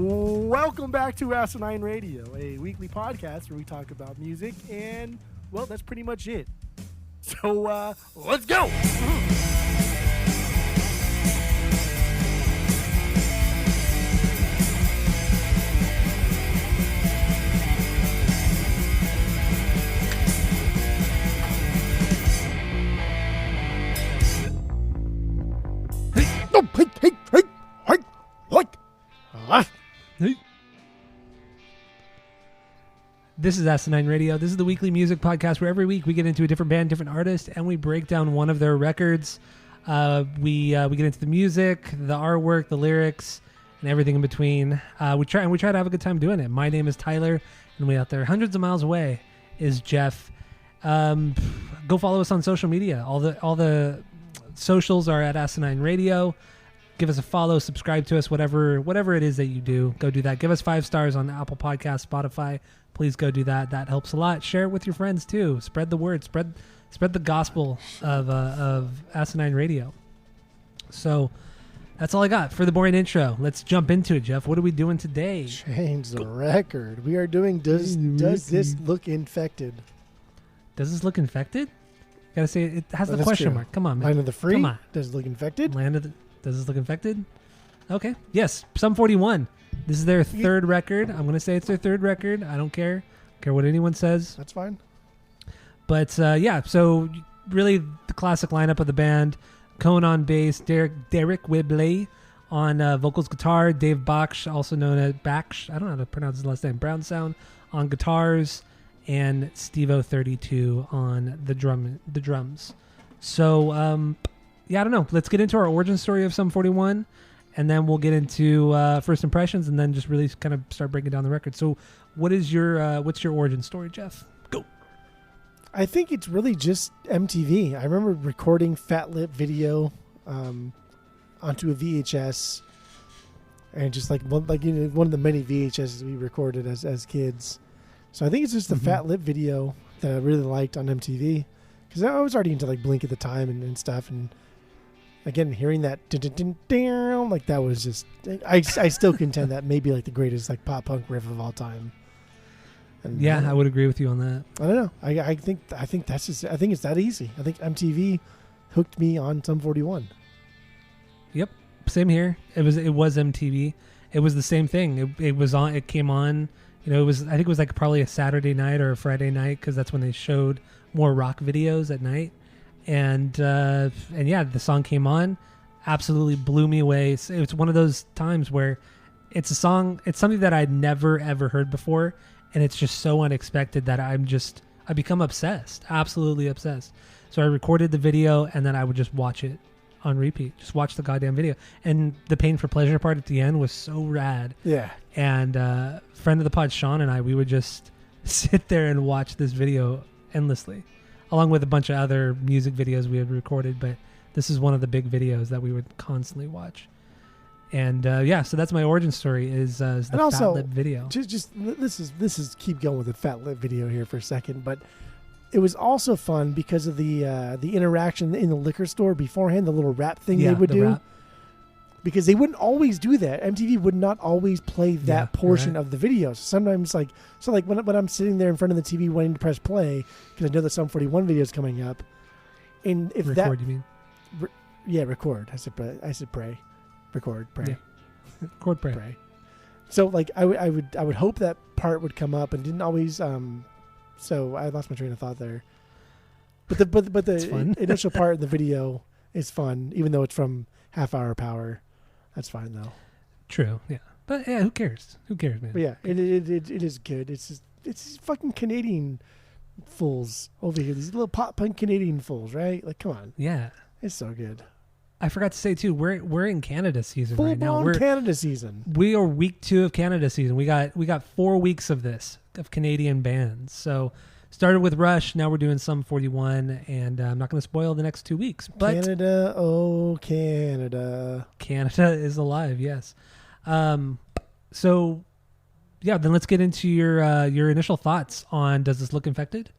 Welcome back to Asinine Radio, a weekly podcast where we talk about music, and, well, that's pretty much it. So, let's go! This is Asinine Radio. This is the weekly music podcast where every week we get into a different band, different artist, and we break down one of their records. We get into the music, the artwork, the lyrics, and everything in between. We try to have a good time doing it. My name is Tyler, and way out there, hundreds of miles away, is Jeff. Go follow us on social media. All the socials are at Asinine Radio. Give us a follow, subscribe to us, whatever it is that you do. Go do that. Give us 5 stars on Apple Podcasts, Spotify. Please go do that. That helps a lot. Share it with your friends too. Spread the word. Spread the gospel of Asinine Radio. So that's all I got for the boring intro. Let's jump into it, Jeff. What are we doing today? Change the record. We are doing Does This Look Infected? Does this look infected? Gotta say it has the That's question true. mark. Come on, man. Land of the Free? Come on. Does it look infected? Does this look infected? Okay. Yes. Sum 41. This is their third record. I'm going to say it's their third record. I don't care. What anyone says. That's fine. But yeah, so really the classic lineup of the band. Cohn on bass, Derek Whibley on vocals, guitar, Dave Baksh, also known as Baksh, I don't know how to pronounce his last name, Brown Sound on guitars, and Steve-O32 on the drums. So yeah, I don't know. Let's get into our origin story of Sum 41, and then we'll get into first impressions, and then just really kind of start breaking down the record. So what's your origin story, Jeff? Go. I think it's really just MTV. I remember recording Fat Lip Video onto a VHS, and just like one of the many VHSs we recorded as kids. So I think it's just the Fat Lip Video that I really liked on MTV, because I was already into like Blink at the time and stuff, and again, hearing that like that was just I still contend that maybe like the greatest like pop punk riff of all time. And yeah, I would agree with you on that. I don't know. I think that's just I think it's that easy. I think MTV hooked me on Sum 41. Yep, same here. It was MTV. It was the same thing. It was on. It came on. You know, I think it was like probably a Saturday night or a Friday night, because that's when they showed more rock videos at night. And yeah, the song came on, absolutely blew me away. It's one of those times where it's something that I'd never ever heard before, and it's just so unexpected that I become obsessed, absolutely obsessed. So I recorded the video, and then I would just watch it on repeat, just watch the goddamn video. And the Pain for Pleasure part at the end was so rad. Yeah. And friend of the pod, Sean, and I, we would just sit there and watch this video endlessly, along with a bunch of other music videos we had recorded. But this is one of the big videos that we would constantly watch. And yeah, so that's my origin story is the Fat Lip Video. Just this is keep going with the Fat Lip Video here for a second, but it was also fun because of the interaction in the liquor store beforehand, the little rap thing they would do. Rap. Because they wouldn't always do that. MTV would not always play that portion of the video. So sometimes, like when I'm sitting there in front of the TV waiting to press play, because I know the Sum 41 video is coming up, and if record, you mean? Yeah, record. I said pray, record, pray, yeah. Record, pray. So like I would hope that part would come up, and didn't always. So I lost my train of thought there. But the initial part of the video is fun, even though it's from Half Hour Power. That's fine though. True. Yeah. But yeah, who cares? Who cares, man? But yeah, it is good. It's fucking Canadian fools over here. These little pop punk Canadian fools, right? Like, come on. Yeah. It's so good. I forgot to say too, we're in Canada season right now. We're Canada season. We are week 2 of Canada season. We got 4 weeks of this of Canadian bands. So started with Rush. Now we're doing Sum 41, and I'm not going to spoil the next 2 weeks. But Canada, oh Canada, Canada is alive. Yes. So yeah, then let's get into your initial thoughts on Does This Look Infected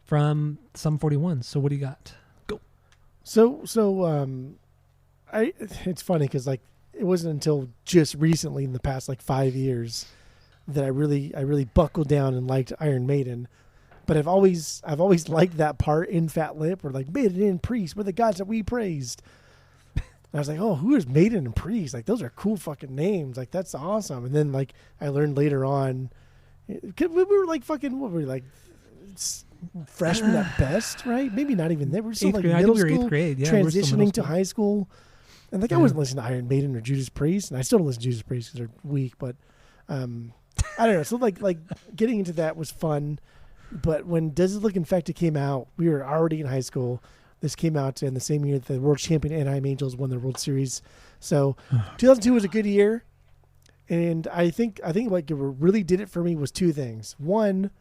from Sum 41. So what do you got? Go. So it's funny because like it wasn't until just recently in the past like 5 years that I really buckled down and liked Iron Maiden. But I've always liked that part in Fat Lip where like Maiden and Priest were the gods that we praised. And I was like, oh, who is Maiden and Priest? Like those are cool fucking names. Like that's awesome. And then like I learned later on, we were like fucking what were we like freshmen at best, right? Maybe not even there. We're still like middle school, eighth grade. Yeah, transitioning to high school. And like I wasn't listening to Iron Maiden or Judas Priest, and I still don't listen to Judas Priest because they're weak. But I don't know. So like getting into that was fun. But when Does It Look Infected came out, we were already in high school. This came out in the same year that the world champion Anaheim Angels won the World Series. So 2002 was a good year. And I think like what really did it for me was two things. One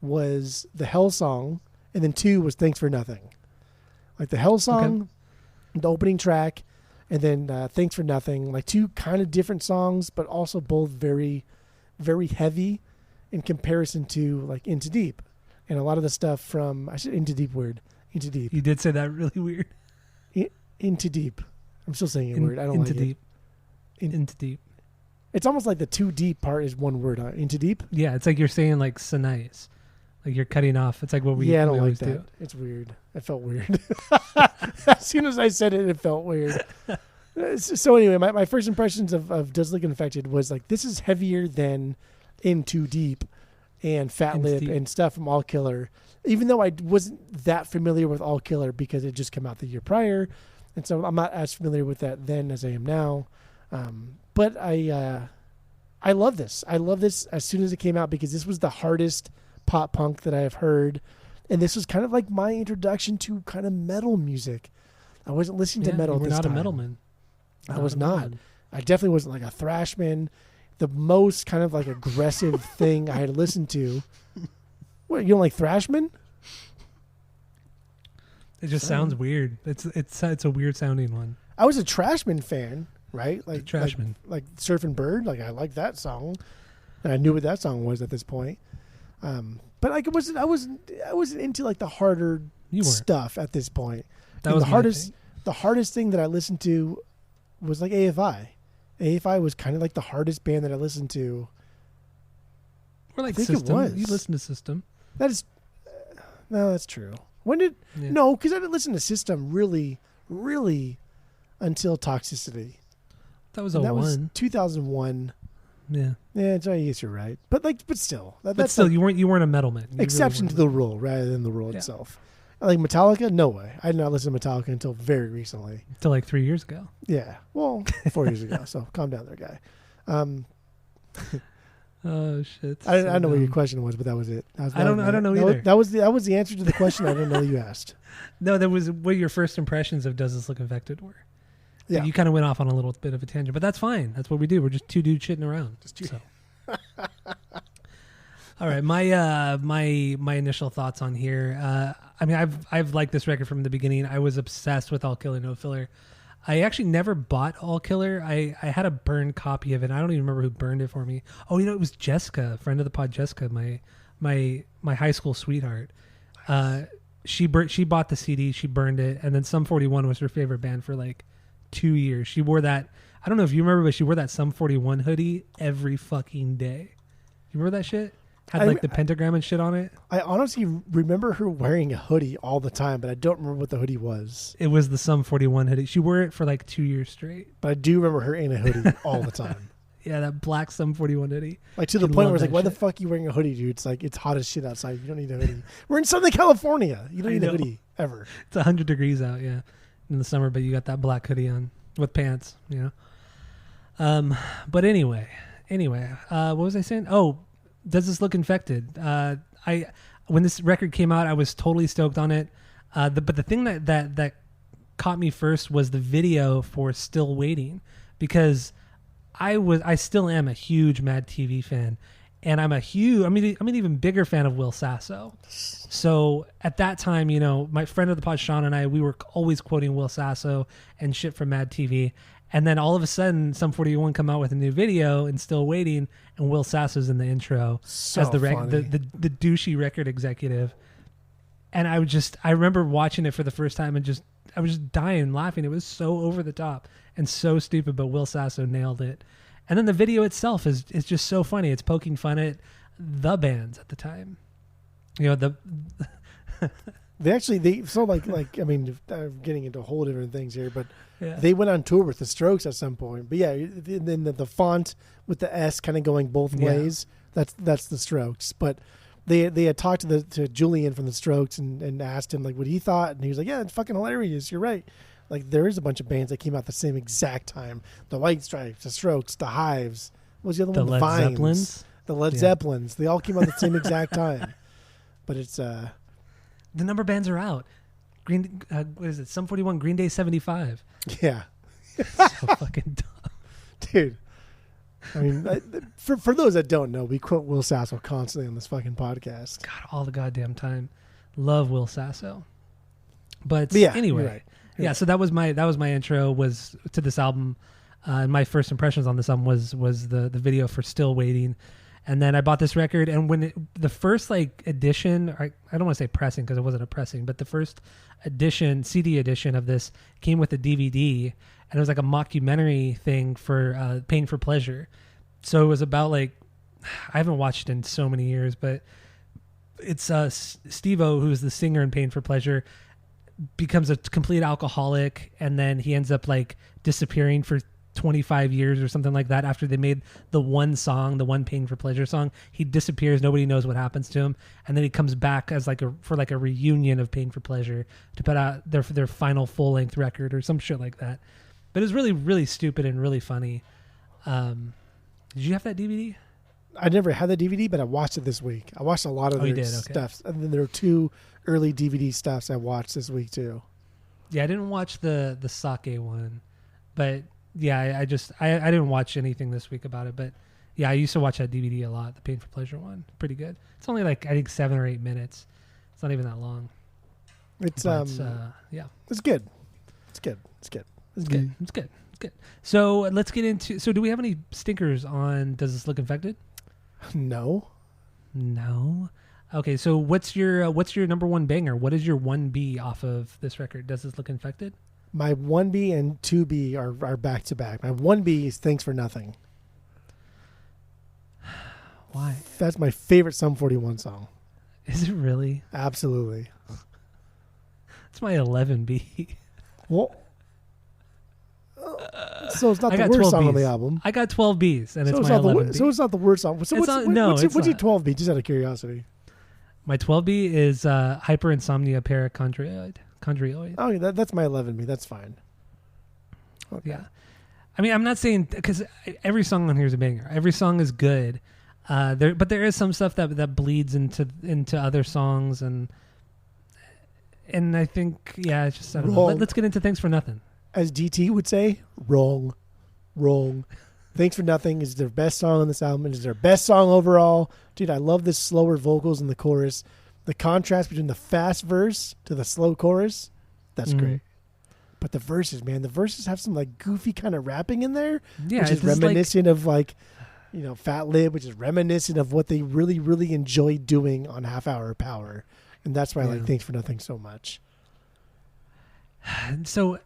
was the Hell song, and then two was Thanks for Nothing. Like the Hell song, the opening track, and then Thanks for Nothing. Like two kind of different songs, but also both very, very heavy in comparison to like Into Deep. And a lot of the stuff from, I said Into Deep weird. Into Deep. You did say that really weird. Into Deep. I'm still saying it weird. I don't into like deep. it. Into Deep. It's almost like the too deep part is one word. Into Deep? Yeah, it's like you're saying like so nice. Like you're cutting off. It's like what we I don't always like that. do. It's weird. It felt weird. As soon as I said it, it felt weird. So anyway, my first impressions of Does It Look Infected was like, this is heavier than Into Deep and Fat Into Lip Deep. and stuff from All Killer. Even though I wasn't that familiar with All Killer because it just came out the year prior. And so I'm not as familiar with that then as I am now. But I love this. I love this as soon as it came out because this was the hardest pop punk that I have heard. And this was kind of like my introduction to kind of metal music. I wasn't listening to metal at We're this not time. a metalman. I was not. I definitely wasn't like a thrashman. The most kind of like aggressive thing I had listened to. What, you don't like thrashman? It just sounds weird. It's a weird sounding one. I was a Trashman fan, right? Like Trashman. like Surfing Bird. Like I liked that song. And I knew what that song was at this point. But like I wasn't into like the harder stuff at this point. That was the hardest thing that I listened to was like AFI. AFI was kind of like the hardest band that I listened to. Or like I think System. it was. You listen to System. That is, no, that's true. When did no? Because I didn't listen to System really until Toxicity. That was And that 01. was 2001. Yeah. Yeah, I guess you're right. But still, But still, like you weren't a metalman. You exception really to the rule rather than the rule itself. Like Metallica, no way. I did not listen to Metallica until very recently. Until like 3 years ago. Yeah, well, 4 years ago. So calm down there, guy. Oh shit! I don't know what your question was, but that was it. I don't know either. That was the answer to the question. I don't know you asked. No, that was what your first impressions of Does This Look Infected were. Yeah, You kind of went off on a little bit of a tangent, but that's fine. That's what we do. We're just two dudes shitting around. So. All right, my initial thoughts on here. I mean, I've liked this record from the beginning. I was obsessed with All Killer No Filler. I actually never bought All Killer. I had a burned copy of it. I don't even remember who burned it for me. Oh, it was Jessica, friend of the pod, Jessica, my high school sweetheart. She bought the CD, she burned it, and then Sum 41 was her favorite band for like 2 years. She wore that. I don't know if you remember, but she wore that Sum 41 hoodie every fucking day. You remember that shit? Had like the pentagram and shit on it. I honestly remember her wearing a hoodie all the time, but I don't remember what the hoodie was. It was the Sum 41 hoodie. She wore it for like 2 years straight. But I do remember her in a hoodie all the time. Yeah, that black Sum 41 hoodie. Like to the point where it's like, why the fuck are you wearing a hoodie, dude? It's like, it's hot as shit outside. You don't need a hoodie. We're in Southern California. You don't need a hoodie ever. It's 100 degrees out, yeah, in the summer, but you got that black hoodie on with pants, you know. But anyway, what was I saying? Oh, Does This Look Infected? When this record came out, I was totally stoked on it. But the thing that caught me first was the video for Still Waiting, because I still am a huge Mad TV fan, and I'm an even bigger fan of Will Sasso. So at that time, you know, my friend of the pod, Sean, and I, we were always quoting Will Sasso and shit from Mad TV. And then all of a sudden, Sum 41 come out with a new video and Still Waiting, and Will Sasso's in the intro as the douchey record executive. And I remember watching it for the first time and just I was just dying laughing. It was so over the top and so stupid, but Will Sasso nailed it. And then the video itself is just so funny. It's poking fun at the bands at the time. You know, I mean, I'm getting into whole different things here, but yeah. they went on tour with the Strokes at some point. But yeah, then the font with the S kind of going both ways. That's the Strokes. But they had talked to Julian from the Strokes and asked him like what he thought, and he was like, yeah, it's fucking hilarious. You're right. Like there is a bunch of bands that came out the same exact time. The White Stripes, the Strokes, the Hives. What was the other one? Led Vines. Zeppelins. The Led Zeppelins. They all came out the same exact time. But it's the number of bands are out. What is it? Sum 41, Green Day 75. Yeah. So fucking dumb. Dude. I mean, for those that don't know, we quote Will Sasso constantly on this fucking podcast. God, all the goddamn time. Love Will Sasso. But yeah, anyway, you're right. Yeah. So that was my intro was to this album. And my first impressions on this album was the video for Still Waiting. And then I bought this record, and when the first edition, I don't want to say pressing because it wasn't a pressing, but the first edition, CD edition of this came with a DVD, and it was like a mockumentary thing for Pain for Pleasure. So it was about I haven't watched in so many years, but it's Steve-O, who's the singer in Pain for Pleasure, becomes a complete alcoholic, and then he ends up disappearing for 25 years or something like that. After they made the one Pain for Pleasure song, he disappears. Nobody knows what happens to him, and then he comes back as for a reunion of Pain for Pleasure to put out their final full length record or some shit like that. But it's really, really stupid and really funny. Did you have that DVD? I never had the DVD, but I watched it this week. I watched a lot of their stuff, and then there were 2 early DVD stuffs I watched this week too. Yeah, I didn't watch the Sake one, but yeah, I didn't watch anything this week about it, but yeah, I used to watch that DVD a lot, the Pain for Pleasure one. Pretty good. It's only I think 7 or 8 minutes. It's not even that long. It's yeah. It's good. It's good. It's good. It's good. It's good. It's good. So let's get into. So do we have any stinkers on Does This Look Infected? No. Okay, so what's your number one banger? What is your 1B off of this record? Does This Look Infected? My 1B and 2B are back to back. My 1B is Thanks for Nothing. Why? That's my favorite Sum 41 song. Is it really? Absolutely. It's my 11B. Well, so it's not the worst song on the album. I got 12 Bs, and so it's my 11B. So it's not the worst song. So what's your 12B? Just out of curiosity. My 12B is Hyperinsomnia Parachondrioid. Oh, yeah, that's my 11B. That's fine. Okay. Yeah. I mean, I'm not saying because every song on here is a banger. Every song is good. But there is some stuff that bleeds into other songs, and I think it's just I don't know. Let's get into Thanks for Nothing. As DT would say, wrong. Thanks for Nothing is their best song on this album. It is their best song overall. Dude, I love the slower vocals in the chorus. The contrast between the fast verse to the slow chorus, that's great. But the verses have some goofy kind of rapping in there, which is reminiscent of Fat Lip, which is reminiscent of what they really, really enjoy doing on Half Hour Power. And that's why I like Thanks for Nothing so much. So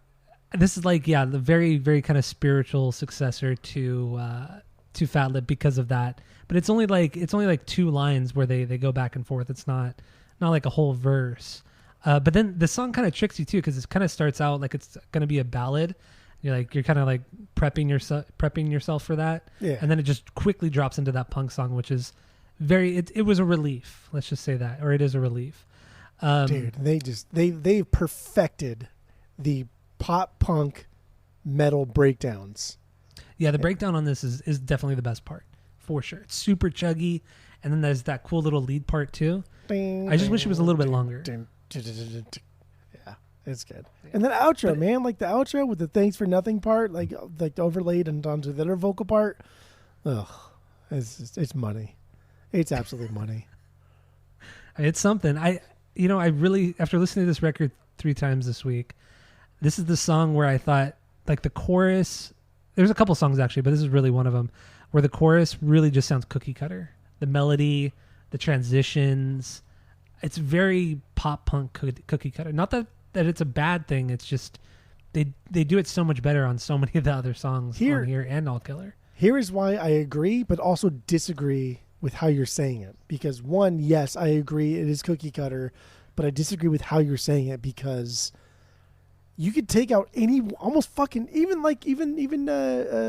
this is the very, very kind of spiritual successor to Fat Lip because of that. But it's only 2 lines where they go back and forth. It's not like a whole verse. But then the song kind of tricks you too, because it kind of starts out like it's going to be a ballad. You're kind of prepping yourself for that. Yeah. And then it just quickly drops into that punk song, which is it was a relief. Let's just say that, or it is a relief. Dude, they perfected the pop punk metal breakdowns. Yeah, the breakdown on this is definitely the best part. For sure. It's super chuggy, and then there's that cool little lead part too. I just wish it was a little bit longer. Yeah, it's good. And then outro, man, the outro with the Thanks for Nothing part, overlaid and onto the other vocal part. Ugh, it's money. It's absolute money. It's something. I really, after listening to this record 3 times this week, this is the song where I thought the chorus. There's a couple songs actually, but this is really one of them, where the chorus really just sounds cookie cutter. The melody, the transitions, it's very pop punk cookie cutter. Not that that it's a bad thing. It's just they do it so much better on so many of the other songs on here and All Killer. Here is why I agree, but also disagree with how you're saying it. Because one, yes, I agree it is cookie cutter, but I disagree with how you're saying it because you could take out any almost fucking even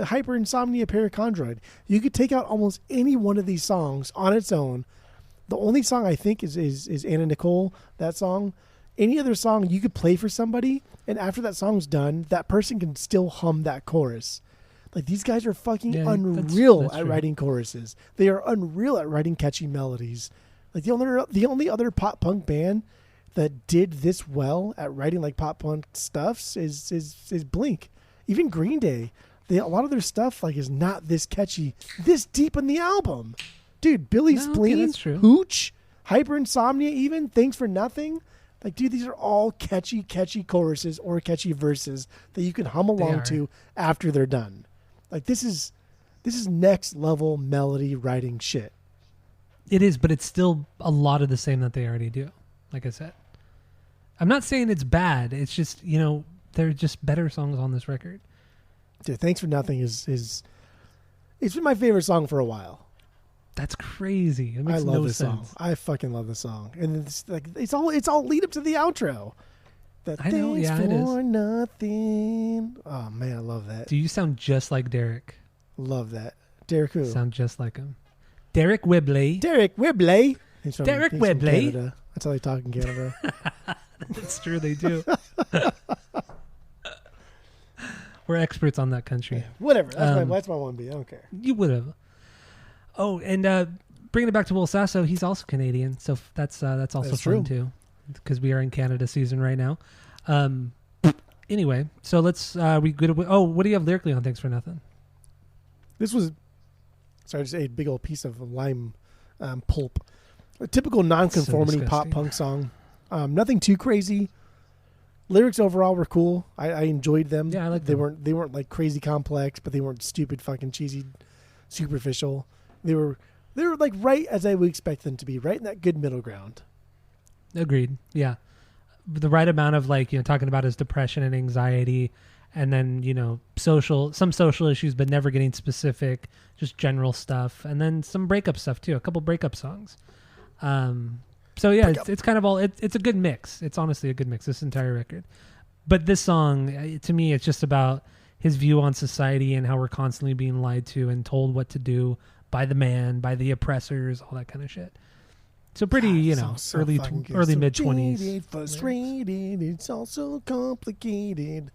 Hyper Insomnia Parachondroid. You could take out almost any one of these songs on its own. The only song I think is Anna Nicole, that song. Any other song you could play for somebody, and after that song's done, that person can still hum that chorus. Like, these guys are fucking unreal at writing choruses. They are unreal at writing catchy melodies. Like, the only other pop punk band that did this well at writing like pop punk stuffs is Blink. Even Green Day. A lot of their stuff like is not this catchy, this deep in the album. Dude, Billy Spleen, Hooch, Hyper Insomnia, even Thanks for Nothing. Like, dude, these are all catchy choruses or catchy verses that you can hum along to after they're done. Like, this is next level melody writing shit. It is, but it's still a lot of the same that they already do. Like I said, I'm not saying it's bad. It's just, they're just better songs on this record. Dude, Thanks for Nothing is it's been my favorite song for a while. That's crazy. It makes I love this sense. song. I fucking love this song, and it's all lead up to the outro. I know, yeah, it is. it For nothing. Oh man, I love that. Do you sound just like Derek? Love that. Derek who? Sound just like him. Derek Whibley. Derek Whibley. Derek Whibley. That's how they talk in Canada. That's true, they do. We're experts on that country. Yeah, whatever. That's my 1B. I don't care. You would have. Oh, and bringing it back to Will Sasso, he's also Canadian, so that's also fun true. too, because we are in Canada season right now. Anyway, so let's we good. What do you have lyrically on Thanks for Nothing? This was, sorry to say, a big old piece of lime pulp. A typical non-conformity pop punk song. Nothing too crazy. Lyrics overall were cool. I enjoyed them. Yeah, I like them. They weren't like crazy complex, but they weren't stupid, fucking cheesy, superficial. They were like right as I would expect them to be, right in that good middle ground. Agreed. Yeah, the right amount of talking about his depression and anxiety, and then some social issues, but never getting specific, just general stuff, and then some breakup stuff too. A couple breakup songs. So yeah, it's kind of all. It's a good mix. It's honestly a good mix. This entire record, but this song to me, it's just about his view on society and how we're constantly being lied to and told what to do by the man, by the oppressors, all that kind of shit. So pretty, early mid-20s. Frustrated, it's all so complicated.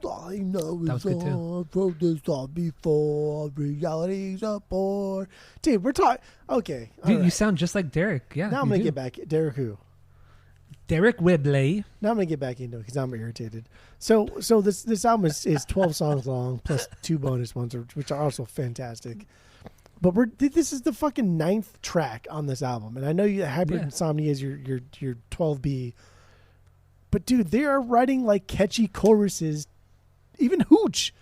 I know that was good too. Wrote this song before, reality's a bore. Dude, we're talking. Okay. You sound just like Derek. Yeah. Now I'm going to get back. Derek who? Derek Whibley. Now I'm going to get back into it because I'm irritated. So this album is 12 songs long plus 2 bonus ones, which are also fantastic. But this is the fucking 9th track on this album, and I know Hyper Insomnia is your 12B. But dude, they are writing like catchy choruses. Even Hooch,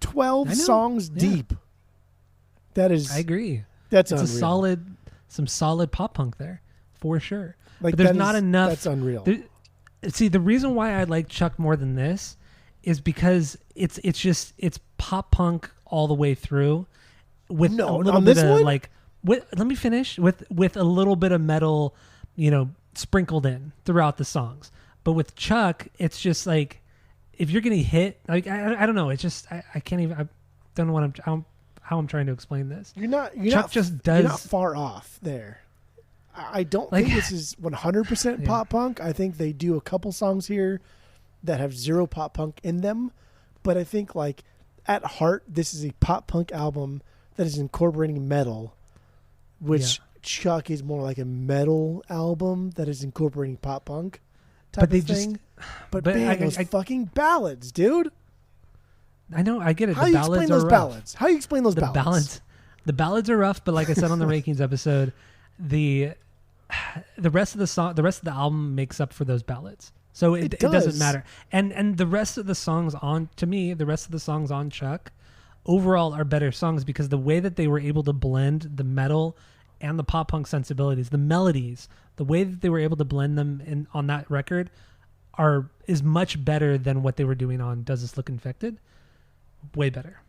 12 songs deep. That is, I agree. That's it's unreal. Some solid pop punk there, for sure. Like, but there's not enough. That's unreal. See, the reason why I like Chuck more than this is because it's pop punk all the way through, with a little bit of let me finish with a little bit of metal, sprinkled in throughout the songs. But with Chuck, it's just like, if you're getting hit, like I don't know, it's just I can't even. I don't know how I'm trying to explain this. You're not far off there. I don't think this is 100% pop punk. I think they do a couple songs here that have zero pop punk in them, but I think like at heart, this is a pop punk album that is incorporating metal, which Chuck is more like a metal album that is incorporating pop punk. But they thing. But man, those fucking ballads, dude. I know, I get it. How do you explain those ballads? How do you explain those ballads? The ballads are rough, but like I said on the rankings episode, the rest of the album makes up for those ballads. So it doesn't matter. And the rest of the songs on Chuck overall are better songs because the way that they were able to blend the metal and the pop punk sensibilities, the melodies, the way that they were able to blend them on that record is much better than what they were doing on Does This Look Infected. Way better.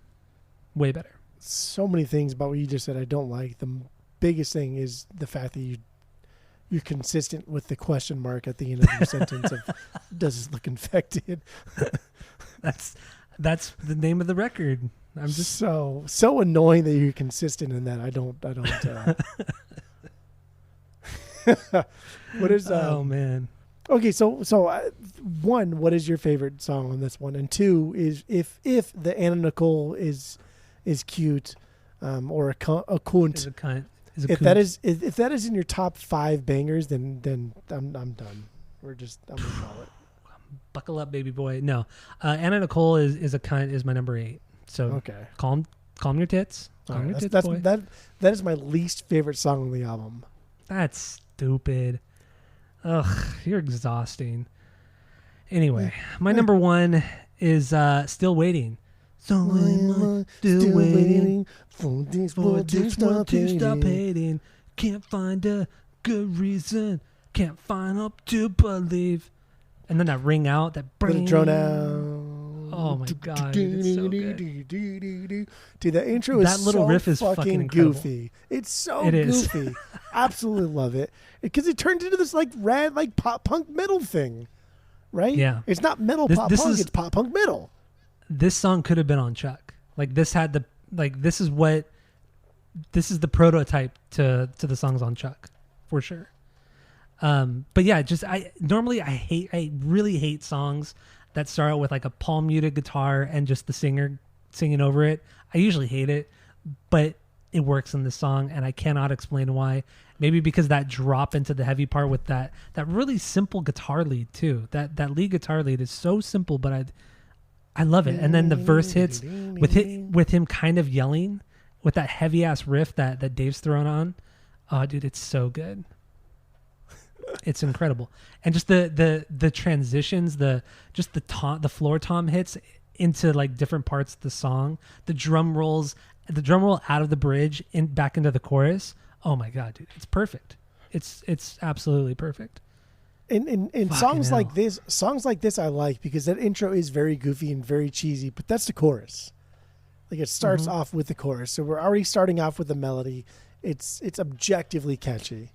So many things about what you just said I don't like. The biggest thing is the fact that you're consistent with the question mark at the end of your sentence of does this look infected? That's the name of the record. I'm just so annoying that you're consistent in that. I don't what is oh man. Okay, so one, what is your favorite song on this one? And two is if the Anna Nicole is cute, or a cunt. Is a cunt. If that is in your top 5 bangers, then I'm done. I'm gonna call it. Buckle up, baby boy. No, Anna Nicole is a cunt. Is my number 8. So okay, calm your tits. Calm your tits, boy. That is my least favorite song on the album. That's stupid. Ugh, you're exhausting. Anyway, my number 1 is Still Waiting. So I'm still waiting for this world to stop hating. Can't find a good reason. Can't find up to believe. And then that ring out, that bring. Drone out. Oh my god, dude, it's so good. Dude, the intro is that little so riff is fucking goofy. It's so goofy. Absolutely love it because it turns into this like rad like pop punk metal thing, right? Yeah, it's not metal pop punk. It's pop punk metal. This song could have been on Chuck. Like this had the this is the prototype to the songs on Chuck for sure. But yeah, I really hate songs that start out with like a palm muted guitar and just the singer singing over it. I usually hate it, but it works in this song and I cannot explain why. Maybe because that drop into the heavy part with that really simple guitar lead too. That lead guitar lead is so simple, but I love it. And then the verse hits with him kind of yelling with that heavy ass riff that Dave's thrown on. Oh dude, it's so good. It's incredible. And just the transitions, the floor tom hits into like different parts of the song, the drum roll out of the bridge back into the chorus. Oh my god, dude, it's perfect. It's absolutely perfect. And songs like this I like because that intro is very goofy and very cheesy, but that's the chorus. Like it starts off with the chorus. So we're already starting off with the melody. It's objectively catchy.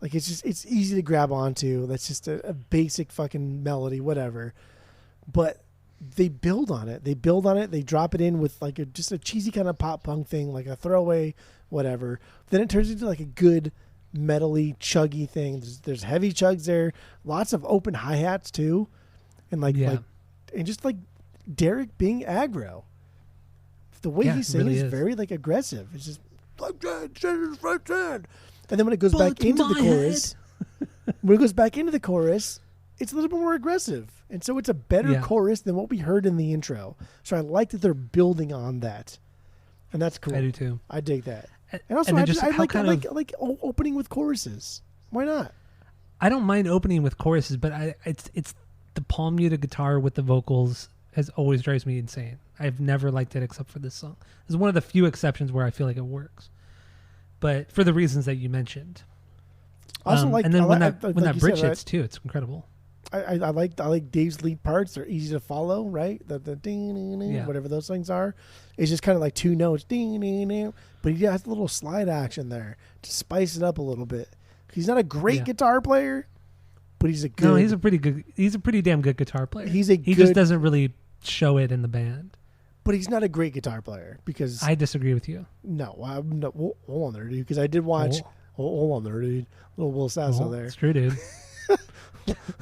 Like it's easy to grab onto. That's just a basic fucking melody, whatever. But they build on it. They drop it in with like just a cheesy kind of pop punk thing, like a throwaway, whatever. Then it turns into like a good metally chuggy thing. There's heavy chugs there, lots of open hi-hats too, and and just like Derek being aggro. The way he sings really is very like aggressive. It's just like that. And then when it goes back into the chorus, it's a little bit more aggressive. And so it's a better chorus than what we heard in the intro. So I like that they're building on that. And that's cool. I do too. I dig that. And also I like opening with choruses. Why not? I don't mind opening with choruses, but it's the palm muted guitar with the vocals has always drives me insane. I've never liked it except for this song. This is one of the few exceptions where I feel like it works. But for the reasons that you mentioned. Also, and then when that bridge hits too, it's incredible. I like Dave's lead parts. They're easy to follow, right? The ding, ding, ding, whatever those things are. It's just kind of like 2 notes, ding, ding, ding. But he has a little slide action there to spice it up a little bit. He's not a great guitar player, but he's a good. No, he's a pretty damn good guitar player. He just doesn't really show it in the band. But he's not a great guitar player because I disagree with you. No, hold on there, dude. Because I did watch. Hold on there, dude. Little Will Sasso there. It's true, dude.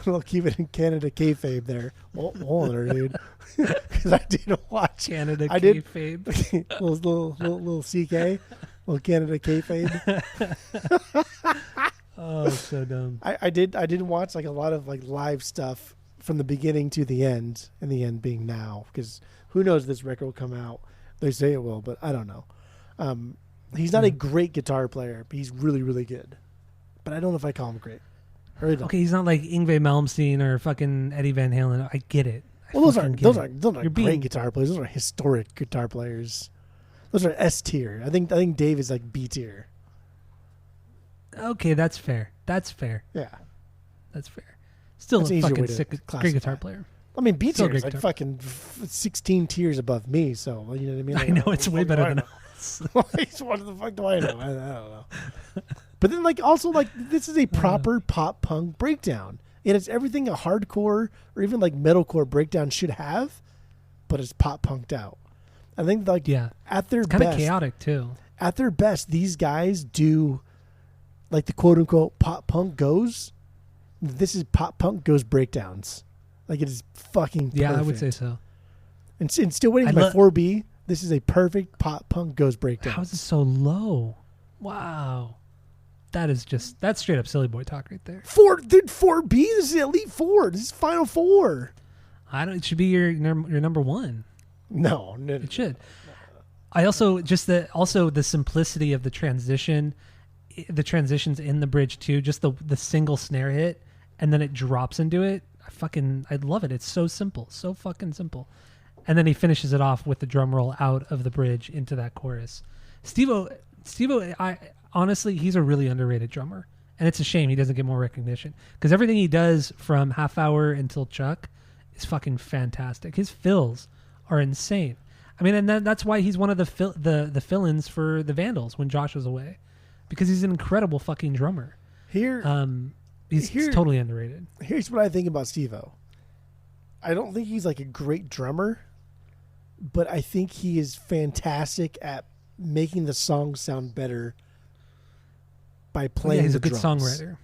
We'll keep it in Canada kayfabe there. Hold on there, dude. Because I did watch Canada kayfabe. little CK, little Canada kayfabe. Oh, so dumb. I did watch like a lot of like live stuff from the beginning to the end, and the end being now because. Who knows this record will come out? They say it will, but I don't know. He's not a great guitar player, but he's really, really good. But I don't know if I call him great. I really don't. Okay, he's not like Yngwie Malmsteen or fucking Eddie Van Halen. I get it. Those aren't great guitar players. Those are historic guitar players. Those are S tier. I think Dave is like B tier. Okay, that's fair. Yeah, that's fair. Still That's a an easier fucking way to sick, classify great guitar it. player. I mean, B Still a tier is great like guitar. fucking 16 tiers above me, so you know what I mean? I Like, know what it's the way fuck do better I than know? us. What the fuck do I know? I don't know. But then, like, also, like, this is a proper pop punk breakdown. It has everything a hardcore or even like metalcore breakdown should have, but it's pop punked out. I think, like, Yeah, at their kind of best, chaotic too. at their best, these guys do like the quote unquote pop punk goes. This is pop punk goes breakdowns. Like, it is fucking Yeah, perfect. I would say so. And still waiting I for my lo- 4B. This is a perfect pop punk goes breakdown. How is it so low? Wow, that's straight up silly boy talk right there. 4B. This is Elite Four. This is Final Four. It should be your number one. No. It should. I also the simplicity of the transition, the transitions in the bridge too. Just the single snare hit and then it drops into it. I love it. It's so simple, so fucking simple. And then he finishes it off with the drum roll out of the bridge into that chorus. Steve-O, I honestly, he's a really underrated drummer, and it's a shame he doesn't get more recognition because everything he does from Half Hour until Chuck is fucking fantastic. His fills are insane. I mean, and that's why he's one of the fill-ins for the Vandals when Josh was away, because he's an incredible fucking drummer. He's totally underrated. Here's what I think about Steve-O. I don't think he's like a great drummer, but I think he is fantastic at making the song sound better by playing he's the a good drums. songwriter.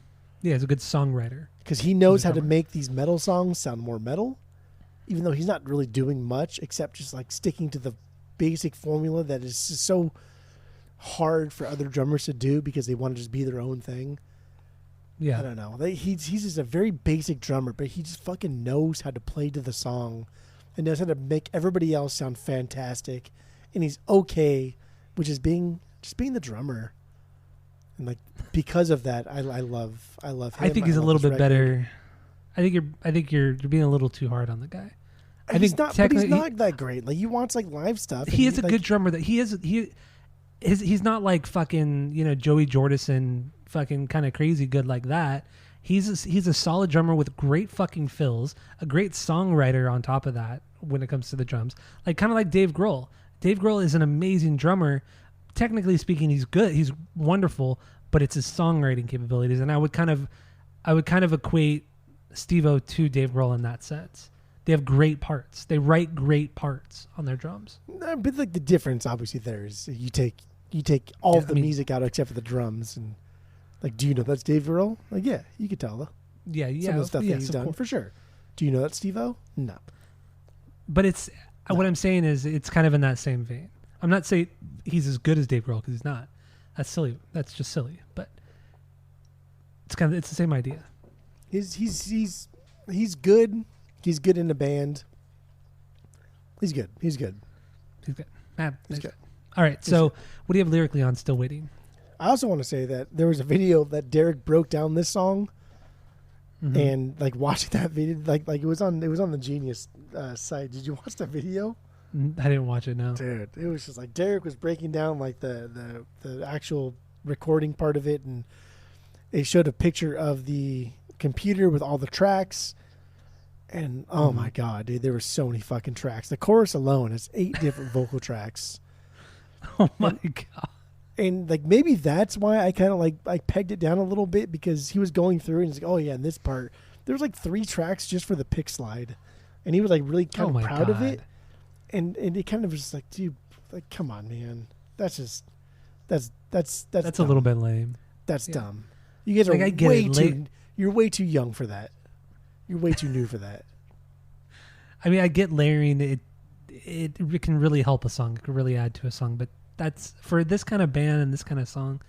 Yeah, he's a good songwriter. Because he knows He's a how to drummer. make these metal songs sound more metal, even though he's not really doing much except just like sticking to the basic formula that is just so hard for other drummers to do because they want to just be their own thing. Yeah. I don't know. He's just a very basic drummer, but he just fucking knows how to play to the song and knows how to make everybody else sound fantastic. And he's okay with just being the drummer. And like because of that, I love him. I think he's a love little his bit record. better. I think you're being a little too hard on the guy. I He's think not, but he's technically not that great. Like he wants like live stuff. he and is a like, good drummer. That he's not like fucking Joey Jordison fucking kind of crazy good like that. He's a solid drummer with great fucking fills, a great songwriter on top of that when it comes to the drums. Like kind of like Dave Grohl. Dave Grohl is an amazing drummer. Technically speaking, he's good. He's wonderful, but it's his songwriting capabilities. And I would kind of equate Steve-O to Dave Grohl in that sense. They have great parts. They write great parts on their drums. But like the difference, obviously, there is you take all of the music out except for the drums, and like, do you know that's Dave Grohl? Like, yeah, you could tell Yeah, some of the stuff that yes, he's of done course. for sure. Do you know that's Steve-O? No. But it's what I'm saying is it's kind of in that same vein. I'm not saying he's as good as Dave Grohl because he's not. That's silly. That's just silly. But it's the same idea. He's good. He's good in the band. He's good. He's good. Man, He's nice. good. All right. So what do you have lyrically on Still Waiting? I also want to say that there was a video that Derek broke down this song, Mhm. and like watching that video, like it was on the Genius site. Did you watch the video? I didn't watch it. No. Dude, it was just like Derek was breaking down like the actual recording part of it, and they showed a picture of the computer with all the tracks, and oh my god, dude, there were so many fucking tracks. The chorus alone has 8 different vocal tracks, Oh my god. and like maybe that's why I kind of like I pegged it down a little bit because he was going through and he's like, oh yeah, in this part there was like 3 tracks just for the pick slide, and he was like really kind Oh of my proud of God. it. And it kind of was like, dude, like, come on, man. That's That's a dumb. little bit lame. That's yeah. dumb. You guys Like, are I get way it. too. You're way too young for that. You're way too new for that. I mean, I get layering. It can really help a song. It can really add to a song. But that's for this kind of band and this kind of song.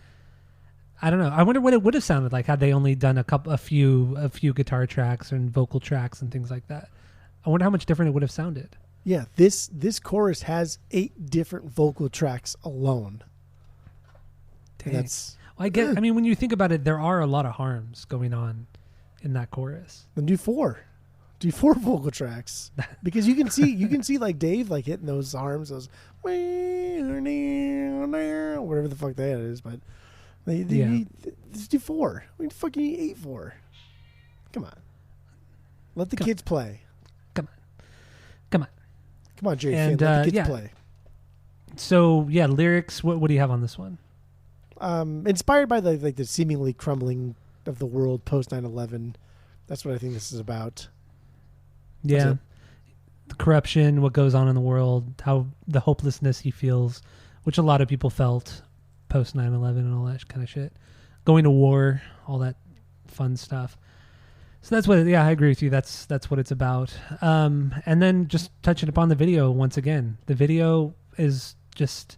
I don't know. I wonder what it would have sounded like had they only done a few guitar tracks and vocal tracks and things like that. I wonder how much different it would have sounded. Yeah, this chorus has 8 different vocal tracks alone. Dang. That's Well, I mean, when you think about it, there are a lot of harms going on in that chorus. then do 4. Do 4 vocal tracks because you can see like Dave like hitting those arms, those whatever the fuck that is, but Yeah. just do 4. I mean, fucking 8 for. Come on. Let the kids play. Come on. Jerry And, Finn. Let the kids yeah. play. So yeah, lyrics. What do you have on this one? Inspired by the seemingly crumbling of the world post 9/11. That's what I think this is about. Yeah, it. the corruption, what goes on in the world, how the hopelessness he feels, which a lot of people felt post 9/11 and all that kind of shit. Going to war, all that fun stuff. So that's what. Yeah, I agree with you. That's what it's about. And then just touching upon the video once again. The video is just,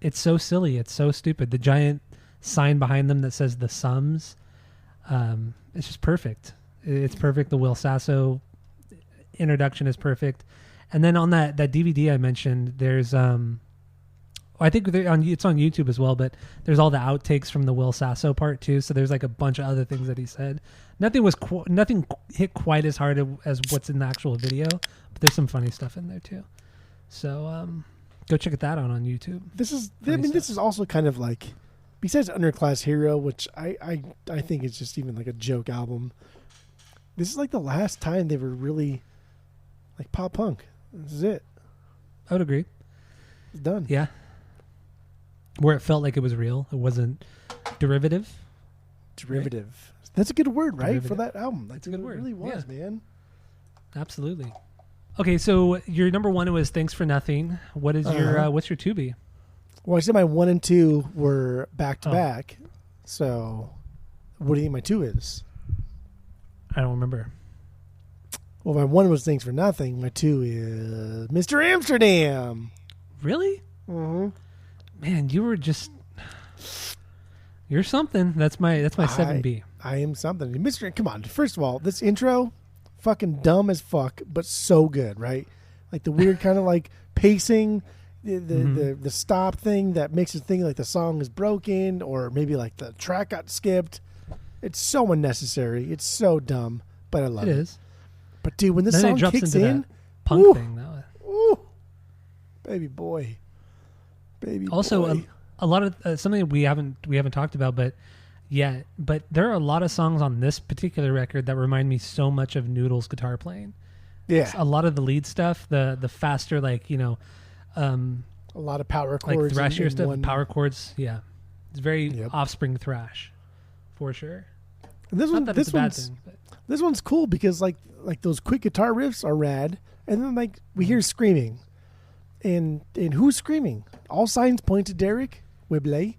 it's so silly. It's so stupid. The giant sign behind them that says the Sums. It's just perfect. It's perfect. The Will Sasso introduction is perfect. And then on that DVD I mentioned, there's I think it's on YouTube as well, but there's all the outtakes from the Will Sasso part too. So there's like a bunch of other things that he said. Nothing hit quite as hard as what's in the actual video, but there's some funny stuff in there too. So go check that out on YouTube. This is also kind of like, besides Underclass Hero, which I think is just even like a joke album. This is like the last time they were really like pop punk. This is it. I would agree. It's done. Yeah. Where it felt like it was real. It wasn't derivative. Derivative. Right? That's a good word, right? Derivative. For that album. That's a good word. It really was, Yeah. man. Absolutely. Okay, so your number one was Thanks for Nothing. What is your what's your 2B? Well, I said my 1 and 2 were back to back. So what do you think my 2 is? I don't remember. Well, my 1 was Thanks for Nothing. My 2 is Mr. Amsterdam. Really? Mm-hmm. Man, you're something. That's my 7B. I am something. Mr. Come on. First of all, this intro, fucking dumb as fuck, but so good, right? Like the weird kind of like pacing, the stop thing that makes it think like the song is broken, or maybe like the track got skipped. It's so unnecessary. It's so dumb, but I love it. It is. But dude, when this Then song it drops kicks into in, that punk thing though. ooh, baby boy. Also, boy. a lot of something we haven't talked about, but there are a lot of songs on this particular record that remind me so much of Noodle's guitar playing. Yeah, A lot of the lead stuff, the faster, like a lot of power like chords, thrashier stuff, one. power chords. Yeah, it's very Yep. Offspring thrash, for sure. And this Not one, that this it's a bad one's thing, but this one's cool because like those quick guitar riffs are rad, and then like we hear screaming, and who's screaming? All signs point to Derek Whibley,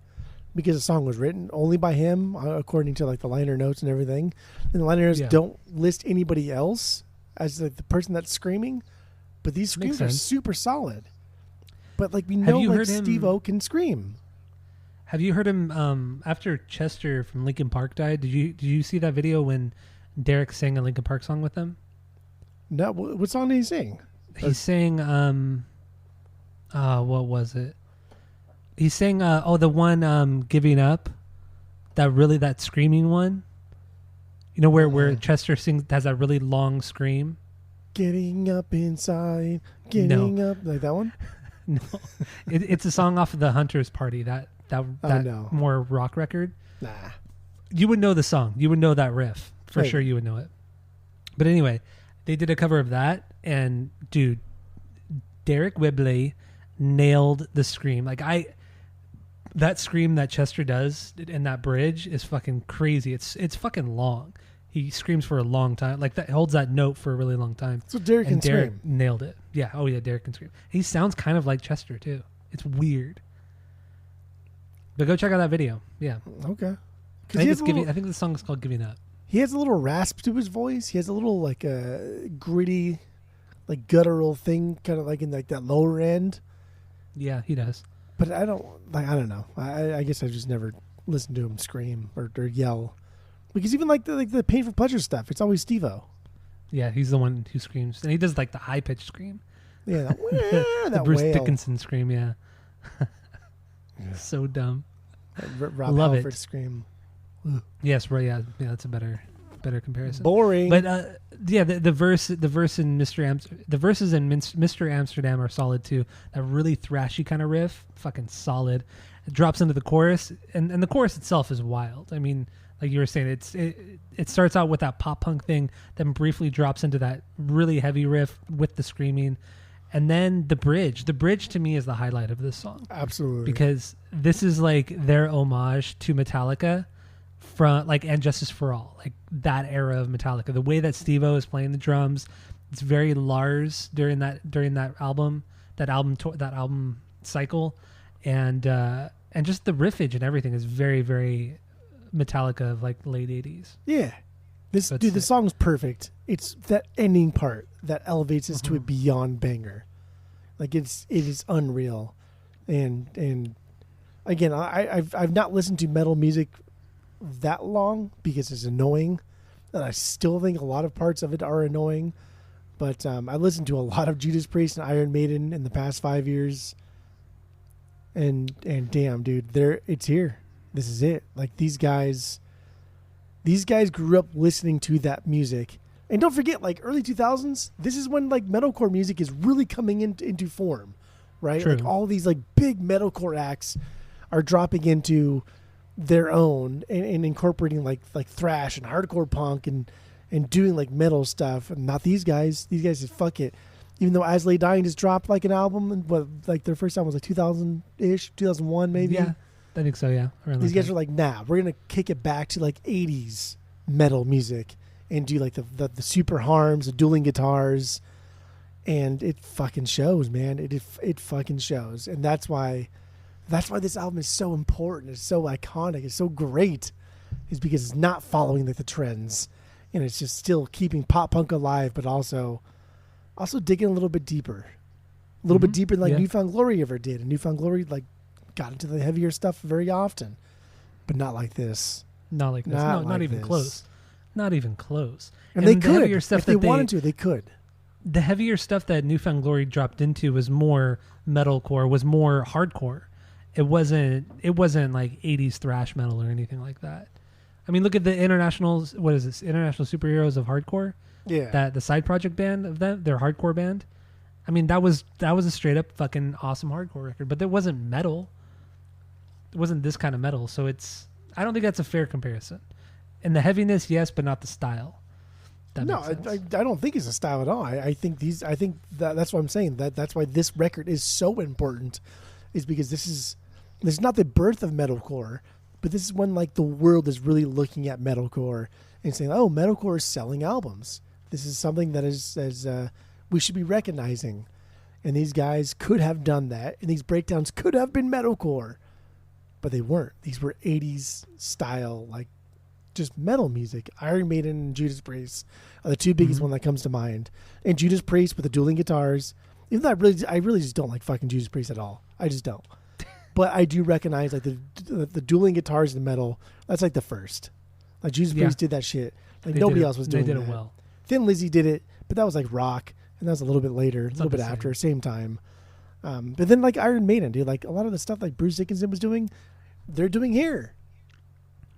because the song was written only by him, according to like the liner notes and everything. And the liner notes don't list anybody else as like the person that's screaming, but these screams are super solid. But like we know, like Steve-O can scream. Have you heard him after Chester from Linkin Park died? Did you see that video when Derek sang a Linkin Park song with them? No, what song did he sing? He sang what was it? He sang the one Giving Up. That screaming one. You know where Chester has that really long scream? Getting up inside, getting up, like that one? No. It's a song off of the Hunters Party, that more rock record. Nah. You would know the song. You would know that riff. For sure you would know it. But anyway, they did a cover of that, and dude, Derek Whibley nailed the scream. Like that scream that Chester does in that bridge is fucking crazy. It's fucking long. He screams for a long time. Like that holds that note for a really long time. So Derek can scream. Nailed it. Yeah. Oh yeah, Derek can scream. He sounds kind of like Chester too. It's weird. But go check out that video. Yeah. Okay. I think the song is called Giving Up. He has a little rasp to his voice. He has a little like gritty, like guttural thing, kind of like in like that lower end. Yeah, he does. But I don't know. I guess I've just never listened to him scream or yell. Because even like the Painful Pleasure stuff, it's always Steve-O. Yeah, he's the one who screams, and he does like the high pitched scream. Yeah, the that Bruce wail. Dickinson scream. Yeah, so dumb. Rob Love Halford it. Scream. Yes, right. Yeah, that's a better comparison. Boring. But the verses in Mr. Amsterdam are solid too. That really thrashy kind of riff, fucking solid. It drops into the chorus, and the chorus itself is wild. I mean, Like you were saying, it starts out with that pop punk thing, then briefly drops into that really heavy riff with the screaming, and then the bridge. The bridge to me is the highlight of this song. Absolutely. Because this is like their homage to Metallica from like And Justice for All, like that era of Metallica. The way that Steve-O is playing the drums, it's very Lars during that album cycle, and just the riffage and everything is very, very Metallica of like late 80s. Yeah. This song's perfect. It's that ending part that elevates us to a beyond banger. Like it is unreal. And again, I've not listened to metal music that long because it's annoying. And I still think a lot of parts of it are annoying. But I listened to a lot of Judas Priest and Iron Maiden in the past 5 years. And damn, dude, it's here. This is it. Like these guys grew up listening to that music. And don't forget, like early 2000s, this is when like metalcore music is really coming into form, right? True. Like all these like big metalcore acts are dropping into their own and incorporating like thrash and hardcore punk and doing like metal stuff. And not these guys. These guys just fuck it. Even though As Lay Dying just dropped like an album, and like their first album was like 2000-ish, 2001 maybe. Yeah, I think so. Yeah. These guys are like, nah, we're gonna kick it back to like 80s metal music and do like the super harms, the dueling guitars, and it fucking shows, man. It fucking shows, and that's why this album is so important. It's so iconic. It's so great, is because it's not following like the trends, and it's just still keeping pop punk alive, but also digging a little bit deeper, bit deeper than like New Found Glory ever did. And New Found Glory like got into the heavier stuff very often, but not like this. Not like this. Not even close. Not even close. And they could, heavier stuff if they wanted to, they could. The heavier stuff that New Found Glory dropped into was more metalcore, was more hardcore. It wasn't like 80s thrash metal or anything like that. I mean, look at the International Superheroes of Hardcore. Yeah. That the side project band of them, their hardcore band. I mean, that was a straight up fucking awesome hardcore record, but it wasn't metal. It wasn't this kind of metal, so I don't think that's a fair comparison. And the heaviness, yes, but not the style. No, I don't think it's a style at all. I think that's what I'm saying. That's why this record is so important, is because this is not the birth of metalcore, but this is when like the world is really looking at metalcore and saying, "Oh, metalcore is selling albums. This is something that is we should be recognizing." And these guys could have done that, and these breakdowns could have been metalcore, but they weren't. These were 80s style, like just metal music. Iron Maiden and Judas Priest are the two biggest one that comes to mind. And Judas Priest with the dueling guitars. Even though I really just don't like fucking Judas Priest at all. I just don't. But I do recognize like the dueling guitars in metal. That's like the first. Like Judas Priest did that shit. Like nobody else was doing that. They did it well. Thin Lizzy did it, but that was like rock, and that was a little bit later, a little bit after, same time. But then like Iron Maiden, dude, like a lot of the stuff like Bruce Dickinson was doing, they're doing here.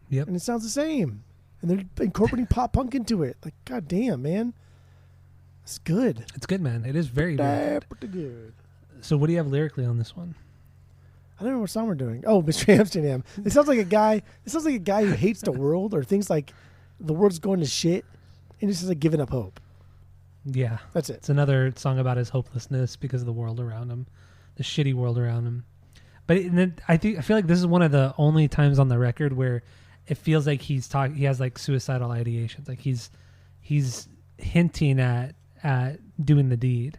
Yep. And it sounds the same. And they're incorporating pop punk into it. Like, god damn, man. It's good. It's good, man. It is very, very good. So what do you have lyrically on this one? I don't know what song we're doing. Oh, Mr. Amsterdam. It sounds like a guy who hates the world, or thinks like the world's going to shit, and just like giving up hope. Yeah. That's it. It's another song about his hopelessness because of the world around him, the shitty world around him. But I feel like this is one of the only times on the record where it feels like he has like suicidal ideations. Like he's hinting at doing the deed.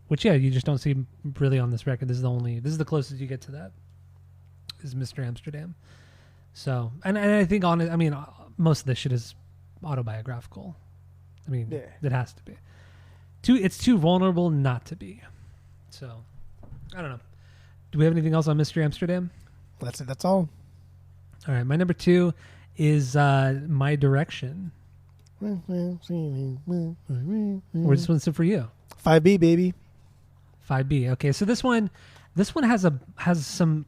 Which you just don't see really on this record. This is the closest you get to that, is Mr. Amsterdam. So, and I think most of this shit is autobiographical. I mean, it has to be. It's too vulnerable not to be. So, I don't know. Do we have anything else on Mr. Amsterdam? That's it. That's all. All right. My number 2 is My Direction. Where's this one sit for you? 5B, baby. 5B. Okay, so this one has some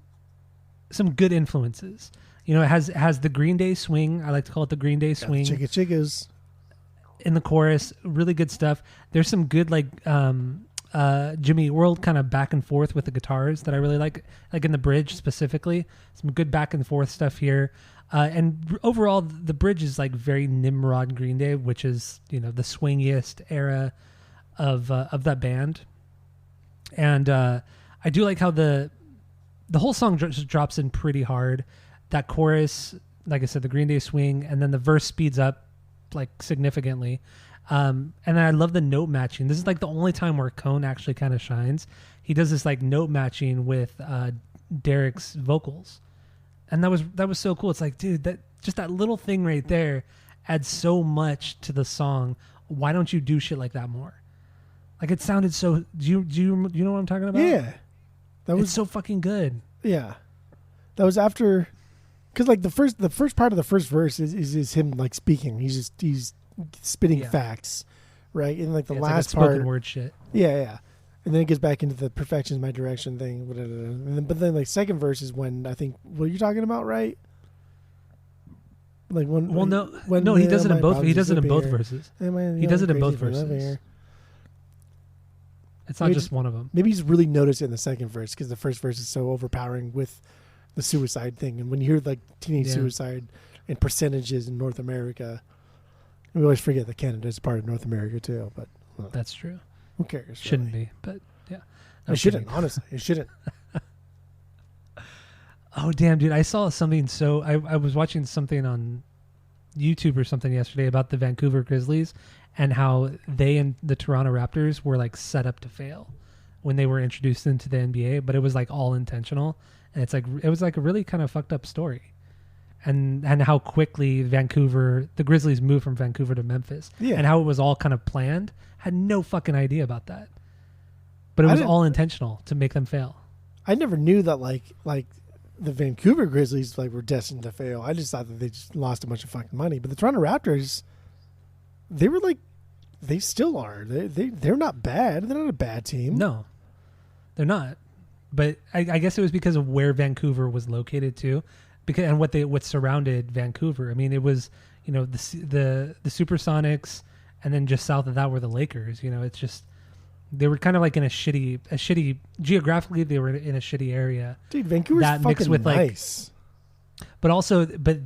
good influences. You know, it has the Green Day swing. I like to call it the Green Day swing. Chickas. In the chorus, really good stuff. There's some good like Jimmy Eat World kind of back and forth with the guitars that I really like in the bridge specifically. Some good back and forth stuff here. And overall, the bridge is like very Nimrod Green Day, which is, you know, the swingiest era of that band. And I do like how the whole song just drops in pretty hard. That chorus, like I said, the Green Day swing, and then the verse speeds up like significantly. And then I love the note matching. This is like the only time where Cone actually kind of shines. He does this like note matching with Derek's vocals. And that was so cool. It's like, dude, that little thing right there adds so much to the song. Why don't you do shit like that more? Like, it sounded so. Do you know what I'm talking about? Yeah, It's so fucking good. Yeah, that was after, because like the first part of the first verse is him like speaking. He's spitting facts, right? And like the last like part, spoken word shit. Yeah. And then it gets back into the perfection's my direction thing. But then like second verse is when I think what you're talking about, right? Like when he does it in both. He does it in both verses. He does it in both verses. It's not just one of them. Maybe he's really noticed it in the second verse because the first verse is so overpowering with the suicide thing. And when you hear like teenage suicide and percentages in North America, we always forget that Canada is part of North America too. But that's true. Who cares? Shouldn't be, but yeah. It shouldn't, honestly. It shouldn't. Oh, damn, dude. I saw something. So I was watching something on YouTube or something yesterday about the Vancouver Grizzlies and how they and the Toronto Raptors were like set up to fail when they were introduced into the NBA, but it was like all intentional. And it's like, it was like a really kind of fucked up story. And how quickly the Grizzlies moved from Vancouver to Memphis, and how it was all kind of planned. Had no fucking idea about that, but it was all intentional to make them fail. I never knew that like the Vancouver Grizzlies like were destined to fail. I just thought that they just lost a bunch of fucking money. But the Toronto Raptors, they were like, they still are. They're not bad. They're not a bad team. No, they're not. But I guess it was because of where Vancouver was located too. Because and what surrounded Vancouver. I mean, it was, you know, the Supersonics, and then just south of that were the Lakers. You know, it's just they were kind of like in a shitty geographically. They were in a shitty area. Dude, Vancouver's that fucking with nice. But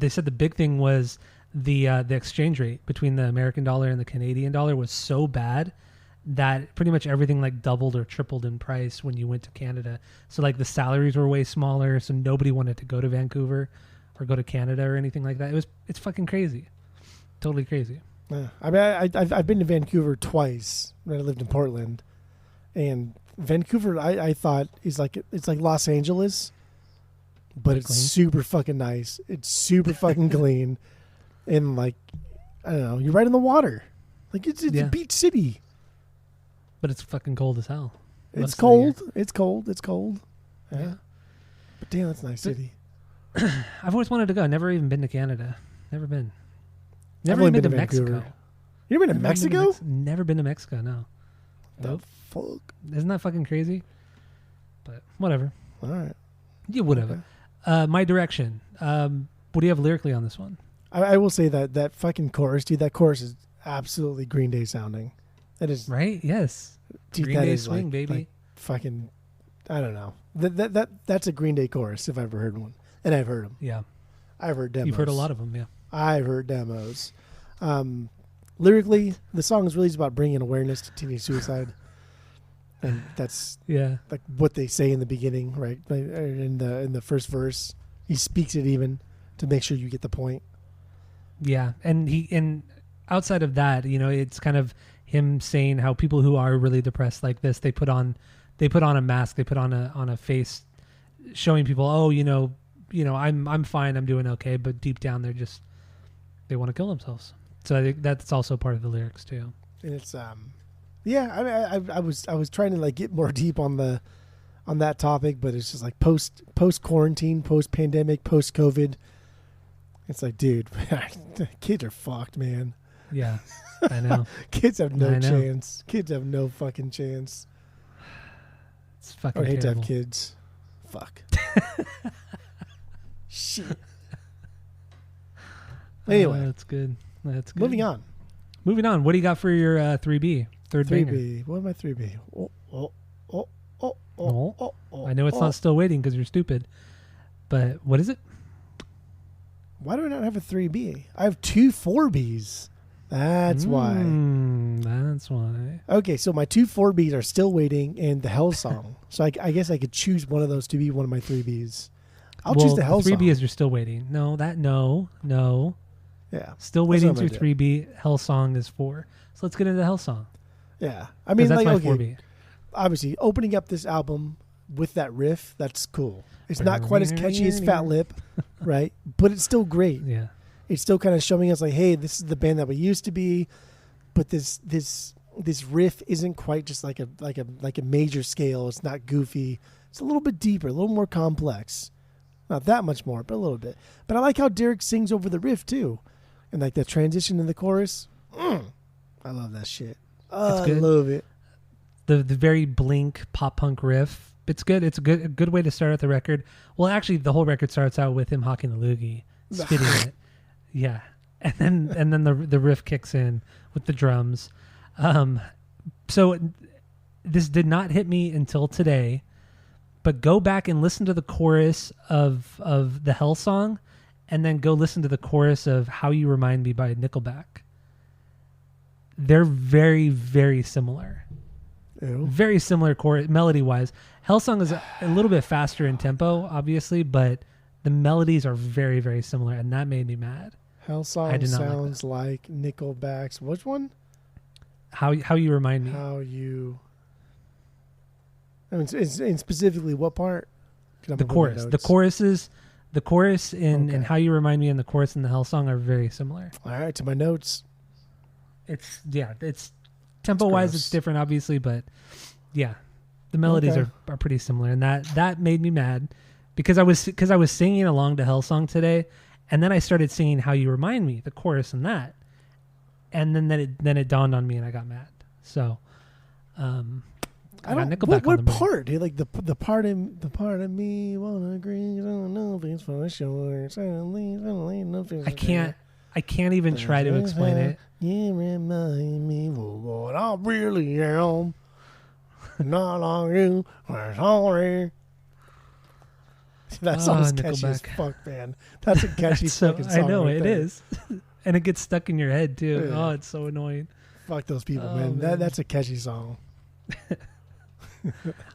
they said the big thing was the exchange rate between the American dollar and the Canadian dollar was so bad that pretty much everything like doubled or tripled in price when you went to Canada. So like the salaries were way smaller, so nobody wanted to go to Vancouver or go to Canada or anything like that. It's fucking crazy, totally crazy. Yeah. I mean, I've been to Vancouver twice when I lived in Portland, and Vancouver I thought is like it's like Los Angeles, but it's super fucking nice. It's super fucking clean, and like I don't know, you're right in the water, like it's a beach city. But it's fucking cold as hell. It's cold. It's cold. It's cold. Yeah. But damn, that's a nice city. I've always wanted to go. Never even been to Canada. Never been. Never even been to Mexico. You ever been to Mexico? Never been to Mexico, no. The fuck? Isn't that fucking crazy? But whatever. All right. Yeah, whatever. Okay. My Direction. What do you have lyrically on this one? I will say that fucking chorus, dude, that chorus is absolutely Green Day sounding. That is right. Yes, dude, Green Day swing, like, baby. Like fucking, I don't know. That's a Green Day chorus if I've ever heard one, and I've heard them. Yeah, I've heard demos. You've heard a lot of them. Yeah, I've heard demos. Lyrically, the song is really just about bringing awareness to teenage suicide, and that's like what they say in the beginning, right? In the first verse, he speaks it even to make sure you get the point. Yeah, and outside of that, you know, it's kind of him saying how people who are really depressed like this, they put on a mask, they put on a face, showing people, oh, you know, I'm fine, I'm doing okay, but deep down they want to kill themselves. So I think that's also part of the lyrics too. And it's I mean, I was trying to like get more deep on that topic, but it's just like post quarantine, post pandemic, post COVID. It's like, dude, kids are fucked, man. Yeah, I know. Kids have no chance. Kids have no fucking chance. It's fucking I hate terrible. to have kids. Fuck. Shit. Anyway. That's good. That's good. Moving on. What do you got for your 3B? Third 3B. banger? What am I 3B? I know it's not Still Waiting because you're stupid. But what is it? Why do I not have a 3B? I have two 4Bs. That's why. That's why. Okay, so my two 4Bs are still waiting and the Hell Song. So I guess I could choose one of those to be one of my 3Bs. I'll choose the Hell Song. 3B are still waiting. No. Yeah. Still waiting through 3B. Hell Song is 4. So let's get into Hell Song. Yeah. I mean, that's like, my okay, 4B. obviously, opening up this album with that riff, that's cool. It's not quite as catchy as Fat Lip, right? But it's still great. Yeah. It's still kind of showing us like, hey, this is the band that we used to be, but this riff isn't quite just like a major scale. It's not goofy. It's a little bit deeper, a little more complex. Not that much more, but a little bit. But I like how Derek sings over the riff too, and like the transition in the chorus. I love that shit. I love it. The very Blink pop punk riff. It's good. It's a good way to start out the record. Well, actually, the whole record starts out with him hawking the loogie, spitting it. Yeah, and then the riff kicks in with the drums. So this did not hit me until today, but go back and listen to the chorus of the Hell Song, and then go listen to the chorus of How You Remind Me by Nickelback. They're very, very similar. Ew. Very similar chorus melody wise. Hell Song is a little bit faster in tempo, obviously, but the melodies are very, very similar, and that made me mad. Hell Song sounds like Nickelback's. Which one? How You Remind Me. How you. I mean, and specifically, what part? The chorus. The chorus in How You Remind Me and the chorus in the Hell Song are very similar. All right, to my notes. It's tempo wise, it's different, obviously, but yeah, the melodies are pretty similar, and that made me mad because I was singing along to Hell Song today, and then I started singing How You Remind Me, the chorus in that, and then it dawned on me, and I got mad. So, I got Nickelback what on the part? Like the part of me wanna agree. I don't know if it's for sure. I can't even try to explain it. You remind me of what I really am. Not on you, we're sorry. That song's catchy as fuck, man. That's a catchy fucking song. I know right it there. is, and it gets stuck in your head too. Yeah. Oh, it's so annoying. Fuck those people, man. That's a catchy song.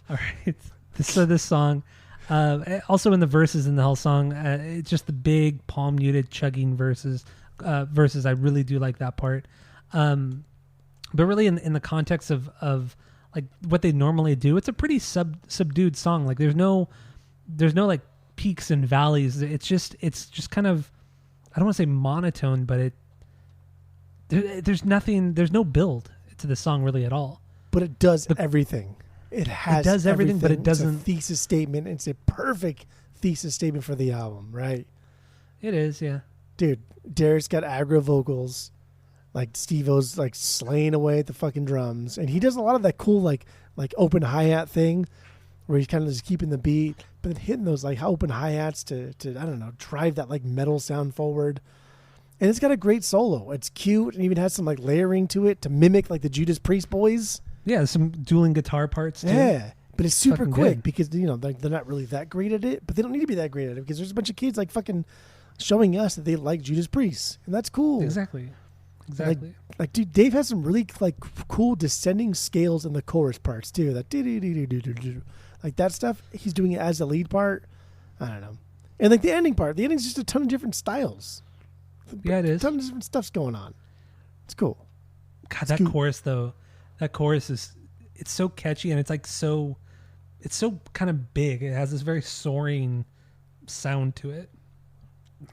All right. So this song, also in the verses in the Hell Song, it's just the big palm muted chugging verses. I really do like that part. But really in the context of like what they normally do, it's a pretty subdued song. Like there's no like peaks and valleys. It's just kind of, I don't want to say monotone, but there's no build to the song really at all. But it does everything. It does everything, but it doesn't. It's a thesis statement. It's a perfect thesis statement for the album, right? It is, yeah. Dude, Derek's got aggro vocals. Like Steve-O's like slaying away at the fucking drums. And he does a lot of that cool like open hi-hat thing where he's kind of just keeping the beat, but then hitting those like open hi-hats to I don't know, drive that like metal sound forward. And it's got a great solo. It's cute and even has some like layering to it to mimic like the Judas Priest boys. Yeah, some dueling guitar parts too. Yeah, but it's super fucking quick good. because they're not really that great at it, but they don't need to be that great at it because there's a bunch of kids like fucking showing us that they like Judas Priest, and that's cool. Exactly. Like dude, Dave has some really like cool descending scales in the chorus parts too. That like that stuff, he's doing it as the lead part. I don't know, and like the ending part, the ending's just a ton of different styles. Yeah, it is. A ton of different stuff's going on. It's cool. God, that chorus though. That chorus it's so catchy and it's so kind of big. It has this very soaring sound to it.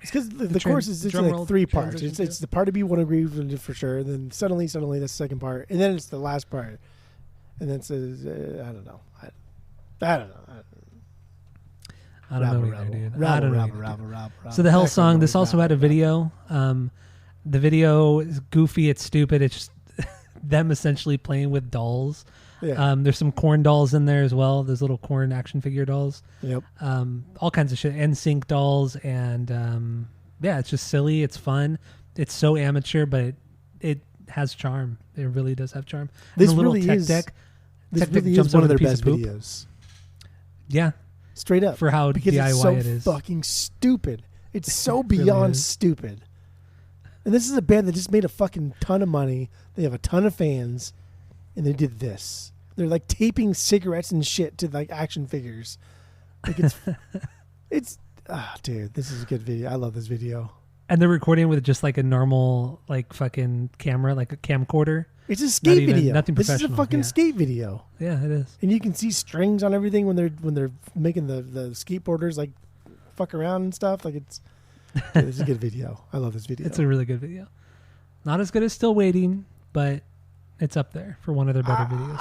It's because the chorus is like three parts. It's the part of me want to agree with for sure. Then suddenly that's the second part, and then it's the last part, and then it says I don't know. I don't know. I don't know. So the Hell Song. This also had a video. The video is goofy. It's stupid. It's just them essentially playing with dolls. Yeah. There's some Korn dolls in there as well. Those little Korn action figure dolls. Yep. All kinds of shit. NSYNC dolls. And yeah, it's just silly. It's fun. It's so amateur, but it has charm. It really does have charm. This and the really little is. Tech This really is one of their best videos. Yeah. Straight up. For how because DIY it's so it is. Fucking stupid. It's so really beyond is. stupid. And this is a band that just made a fucking ton of money. They have a ton of fans, and they did this. They're like taping cigarettes and shit to like action figures. Like it's dude, this is a good video. I love this video. And they're recording with just like a normal like fucking camera, like a camcorder. It's a skate even- video. nothing This is a professional, fucking yeah. skate video. Yeah, it is. And you can see strings on everything when they're making the skateboarders like fuck around and stuff. Like it's dude, this is a good video. I love this video. It's a really good video. Not as good as Still Waiting, but it's up there for one of their better videos.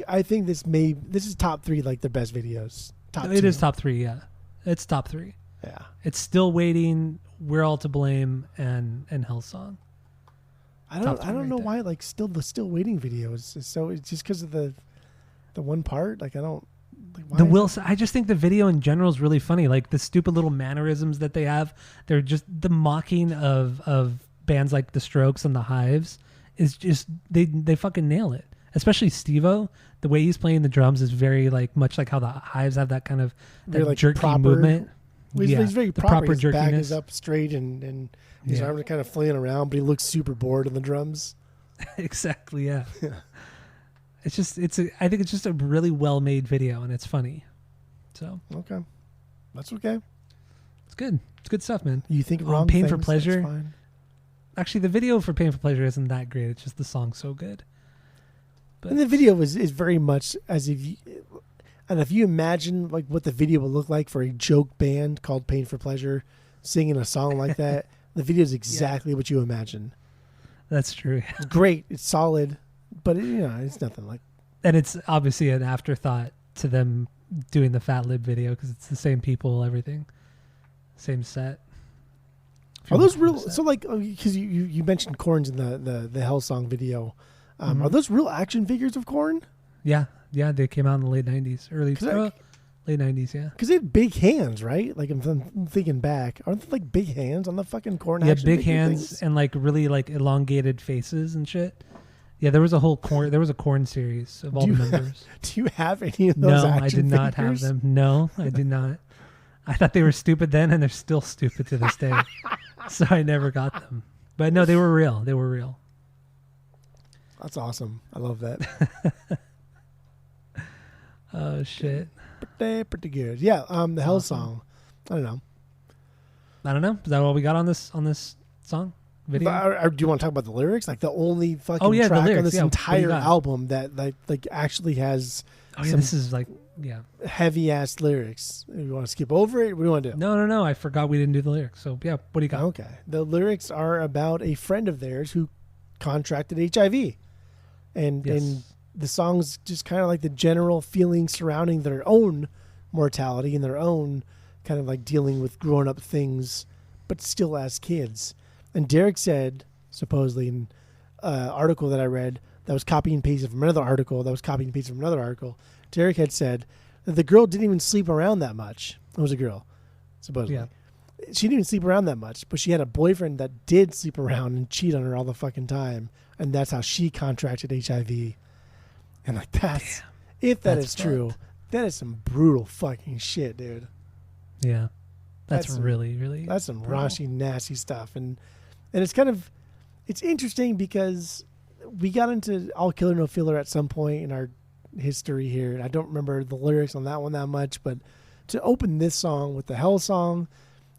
I think this is top 3 like their best videos. Top It 2. is top 3, yeah. It's top 3. Yeah. It's Still Waiting, We're All to Blame, and Hellsong. I Top 3 don't right know there. why like still waiting video is so it's just because of the one part. Like I don't like why The is Will, I just think the video in general is really funny. Like the stupid little mannerisms that they have. They're just the mocking of bands like The Strokes and The Hives is just they fucking nail it. Especially Steve-O, the way he's playing the drums is very like much like how the Hives have that kind of Very, that like, jerky proper- movement. He's very the proper. proper His back is jerkiness. up straight and his Yeah. arms are kind of flailing around, but he looks super bored on the drums. Exactly, yeah. I think it's just a really well made video and it's funny. So Okay, that's okay. it's good. It's good stuff, man. You think Oh, wrong Pain things, for Pleasure. That's fine. Actually, the video for Pain for Pleasure isn't that great. It's just the song's so good. But And the video is very much as if you, and if you imagine like what the video would look like for a joke band called Pain for Pleasure singing a song like that, the video is exactly what you imagine. that's true. It's great. It's solid, but it's nothing like. And it's obviously an afterthought to them doing the Fat Lip video because it's the same people, everything, same set. Are those real? So like, because you mentioned Korn's in the Hellsong video. Mhm. Are those real action figures of Korn? Yeah, they came out in the late 90s, late 90s, yeah. Because they had big hands, right? Like I'm thinking back, aren't they like big hands on the fucking Korn? Yeah, action big figure hands things? and like really like elongated faces and shit. Yeah, there was a Korn series of all Do the you- members. Do you have any of those? No, action I did not figures? have them. No, I did not. I thought they were stupid then, and they're still stupid to this day. So I never got them. But no, they were real. They were real. That's awesome. I love that. Oh shit! Pretty good. Yeah. The Hellsong. I don't know. I don't know. Is that all we got on this song video? But, do you want to talk about the lyrics? Like the only fucking Oh, yeah, the track on lyrics. this Yeah, what do you entire got? album that like actually has Oh yeah, some this is like heavy ass lyrics. You want to skip over it? What do you want to do? No. I forgot we didn't do the lyrics. So yeah, what do you got? Okay. The lyrics are about a friend of theirs who contracted HIV. And the song's just kind of like the general feeling surrounding their own mortality and their own kind of like dealing with grown up things, but still as kids. And Derek said, supposedly in an article that I read that was copy and pasted from another article, Derek had said that the girl didn't even sleep around that much. It was a girl, supposedly. Yeah. She didn't even sleep around that much, but she had a boyfriend that did sleep around and cheat on her all the fucking time. And that's how she contracted HIV. And like that's, if that That's is true, that is some brutal fucking shit, dude. Yeah, that's That's really That's some brutal. raunchy, nasty stuff. And it's kind of, it's interesting because we got into All Killer No Filler at some point in our history here. And I don't remember the lyrics on that one that much, but to open this song with the Hellsong,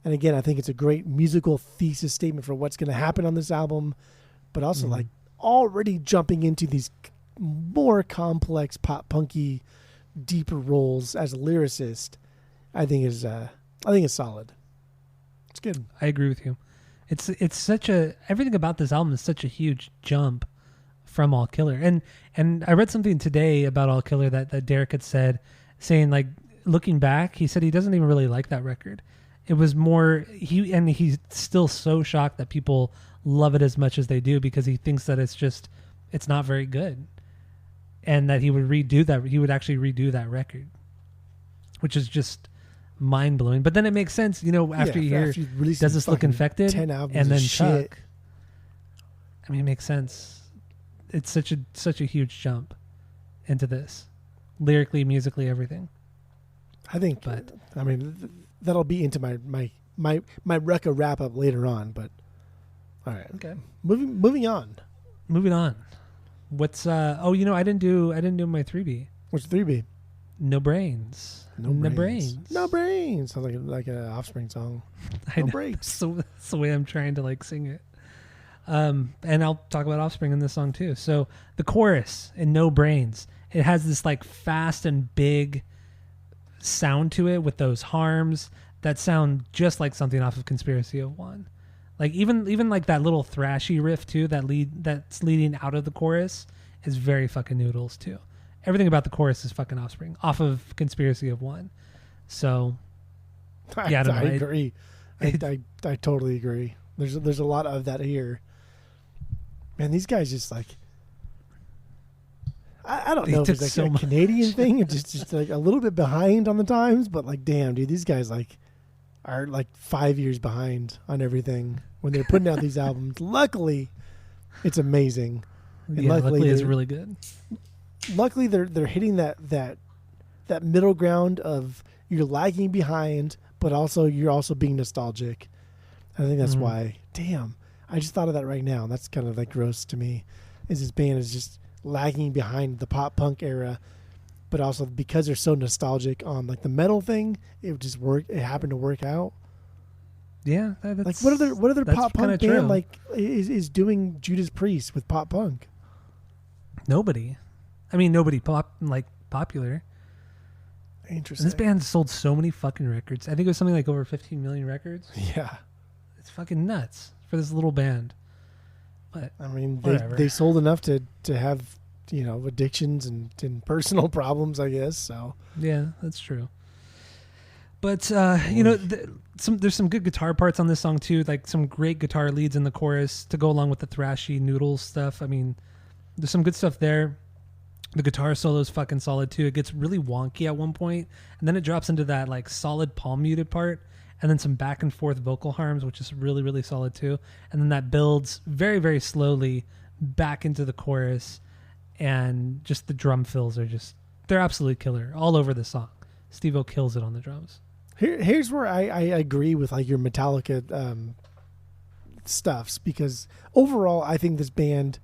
and again, I think it's a great musical thesis statement for what's going to happen on this album, but also like already jumping into these more complex pop punky, deeper roles as a lyricist, I think is solid. It's good. I agree with you. It's such a everything about this album is such a huge jump from All Killer. And I read something today about All Killer that Derek had said, saying like looking back, he said he doesn't even really like that record. It was more he's still so shocked that people love it as much as they do because he thinks that it's not very good. And that he would actually redo that record. Which is just mind blowing. But then it makes sense, after you hear release Does This Look fucking Infected 10 albums and of then shit. Chuck. I mean, it makes sense. It's such a huge jump into this. Lyrically, musically, everything. I think, But- I mean, that'll be into my my Recca wrap up later on. But all right, Okay. moving on. Moving on. What's I didn't do my 3B. What's 3B? No brains. No brains. No brains. Sounds like an Offspring song. I No know. brains. So that's the way I'm trying to like sing it. And I'll talk about Offspring in this song too. So the chorus in No Brains, it has this like fast and big sound to it with those harms that sound just like something off of Conspiracy of One. Like even like that little thrashy riff too that's leading out of the chorus is very fucking Noodles too. Everything about the chorus is fucking Offspring off of Conspiracy of One. So yeah, I don't know. I agree. I totally agree. There's a lot of that here. Man, these guys just like I don't know if it's like so a much. Canadian thing or just like a little bit behind on the times, but like damn, dude, these guys like are like 5 years behind on everything when they're putting out these albums. Luckily, it's amazing. And Yeah, luckily it's they're- really good. Luckily they're hitting that middle ground of you're lagging behind, but also you're also being nostalgic. I think that's Mhm. why. Damn, I just thought of that right now. That's kind of like gross to me. Is this band is just lagging behind the pop punk era, but also because they're so nostalgic on like the metal thing, it would just work. It happened to work out. Yeah, Like that's, what other that's pop kinda punk true. band like is doing Judas Priest with pop punk? Nobody. I mean, nobody popular. Interesting. And this band sold so many fucking records. I think it was something like over 15 million records. Yeah. It's fucking nuts for this little band. But I mean, Whatever. they sold enough to have, addictions and personal problems, I guess. So yeah, that's true. But there's some good guitar parts on this song too, like some great guitar leads in the chorus to go along with the thrashy Noodles stuff. I mean, there's some good stuff there. The guitar solo is fucking solid too. It gets really wonky at one point, and then it drops into that like solid palm muted part, and then some back and forth vocal harms, which is really, really solid too. And then that builds very, very slowly back into the chorus, and just the drum fills they're absolutely killer all over the song. Steve-O kills it on the drums. here's where I agree with like your Metallica stuffs, because overall I think this band,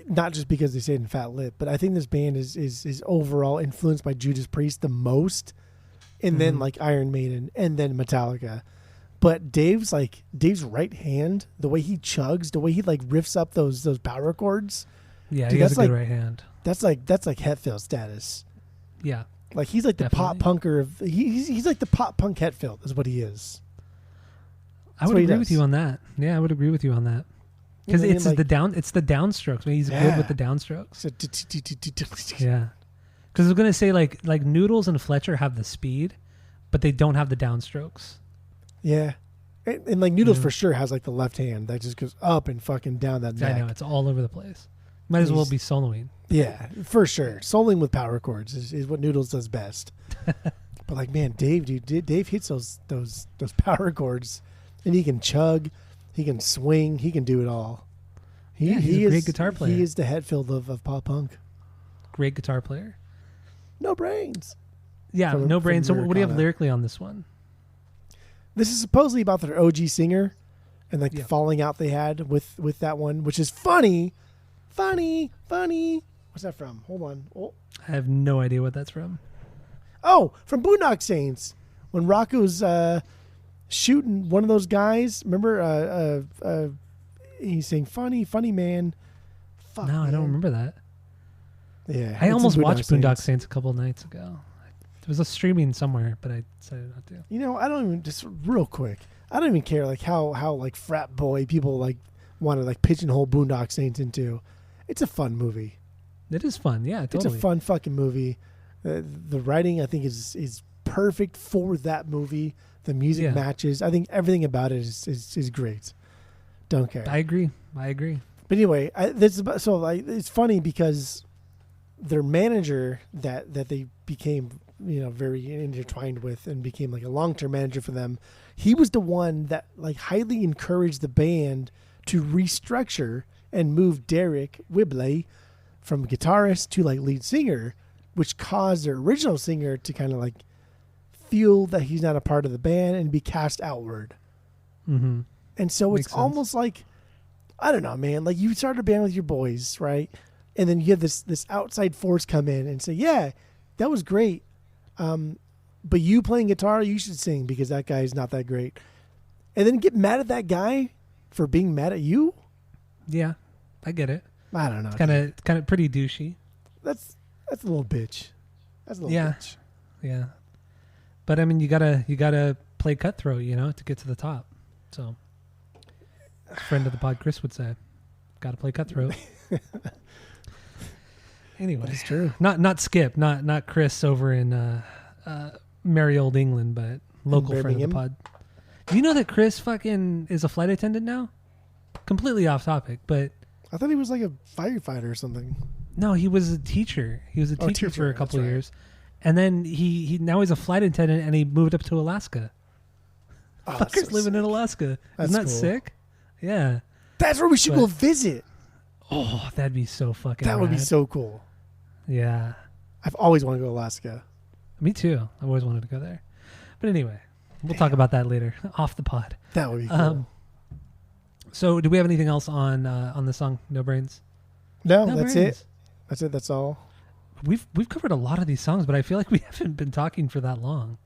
not just because they say it in Fat Lip, but I think this band is overall influenced by Judas Priest the most, and then like Iron Maiden, and then Metallica. But Dave's right hand, the way he chugs, the way he like riffs up those power chords, Yeah, Dude, he has a that's good like- right hand. that's like Hetfield status. Yeah. Like he's like the pop Definitely. punker of he's like the pop punk Hetfield is what he is. I would what he agree does. with you on that. Yeah, I would agree with you on that. You know Because what I mean? it's Like- the downstrokes. I mean, he's good Yeah. with the downstrokes. So Yeah. Because I was gonna say like Noodles and Fletcher have the speed, but they don't have the downstrokes. Yeah. And like Noodles Yeah. for sure has like the left hand that just goes up and fucking down that neck. I know it's all over the place. Might as well He's- be soloing. Yeah, for sure. Soloing with power chords is what Noodles does best. But like, man, Dave hits those power chords, and he can chug, he can swing, he can do it all. Yeah, he's a great guitar player. He is the Hetfield of pop punk. Great guitar player. No brains. Yeah, From- no brain. So from what do you have Nirvana. lyrically on this one? This is supposedly about their OG singer, and like Yeah. the falling out they had with that one, which is funny. What's that from? Hold on. I have no idea what that's from. Oh, from Boondock Saints, when Rocco's shooting one of those guys. Remember, he's saying "funny man." Fuck, No, I man. don't remember that. Yeah, I it's almost in watched Boondock Saints a couple nights ago. It was a streaming somewhere, but I decided not to. You know, I don't even just real quick. I don't even care like how like frat boy people like want to like pigeonhole Boondock Saints into. It's a fun movie. It is fun. Yeah, totally. It's a fun fucking movie. The writing I think is perfect for that movie. The music Yeah. matches. I think everything about it is great. Don't care. I agree. But anyway, it's funny because their manager that they became very intertwined with and became like a long-term manager for them. He was the one that like highly encouraged the band to restructure and move Derek Whibley from guitarist to like lead singer, which caused their original singer to kind of like feel that he's not a part of the band and be cast outward. Mm-hmm. And so Makes it's sense. almost like, I don't know, man. Like you started a band with your boys, right? And then you have this outside force come in and say, yeah, that was great. But you playing guitar, you should sing because that guy's not that great. And then get mad at that guy for being mad at you? Yeah, I get it. I don't know. It's kind of pretty douchey. That's a little bitch. That's a little Yeah. bitch. Yeah, but I mean, you gotta play cutthroat, to get to the top. So, friend of the pod, Chris would say, "Got to play cutthroat." Anyway, It's true. not Skip, not Chris over in merry old England, but local friend of the Birmingham? pod. Do you know that Chris fucking is a flight attendant now? Completely off topic, but I thought he was like a firefighter or something. no, he was a teacher. He was a teacher for a couple that's of right. years, and then he now he's a flight attendant, and he moved up to Alaska. Oh, that's Fucker's so living in sick. Alaska. That's Isn't that cool. sick? Yeah. That's where we should But- go visit. Oh, that'd be so fucking. That would be rad. so cool. Yeah. I've always wanted to go to Alaska. Me too. I've always wanted to go there. But anyway, we'll talk about that later off the pod. That would be cool. So, do we have anything else on the song No Brains? no, No that's Brains. it. That's it. That's all. We've covered a lot of these songs, but I feel like we haven't been talking for that long.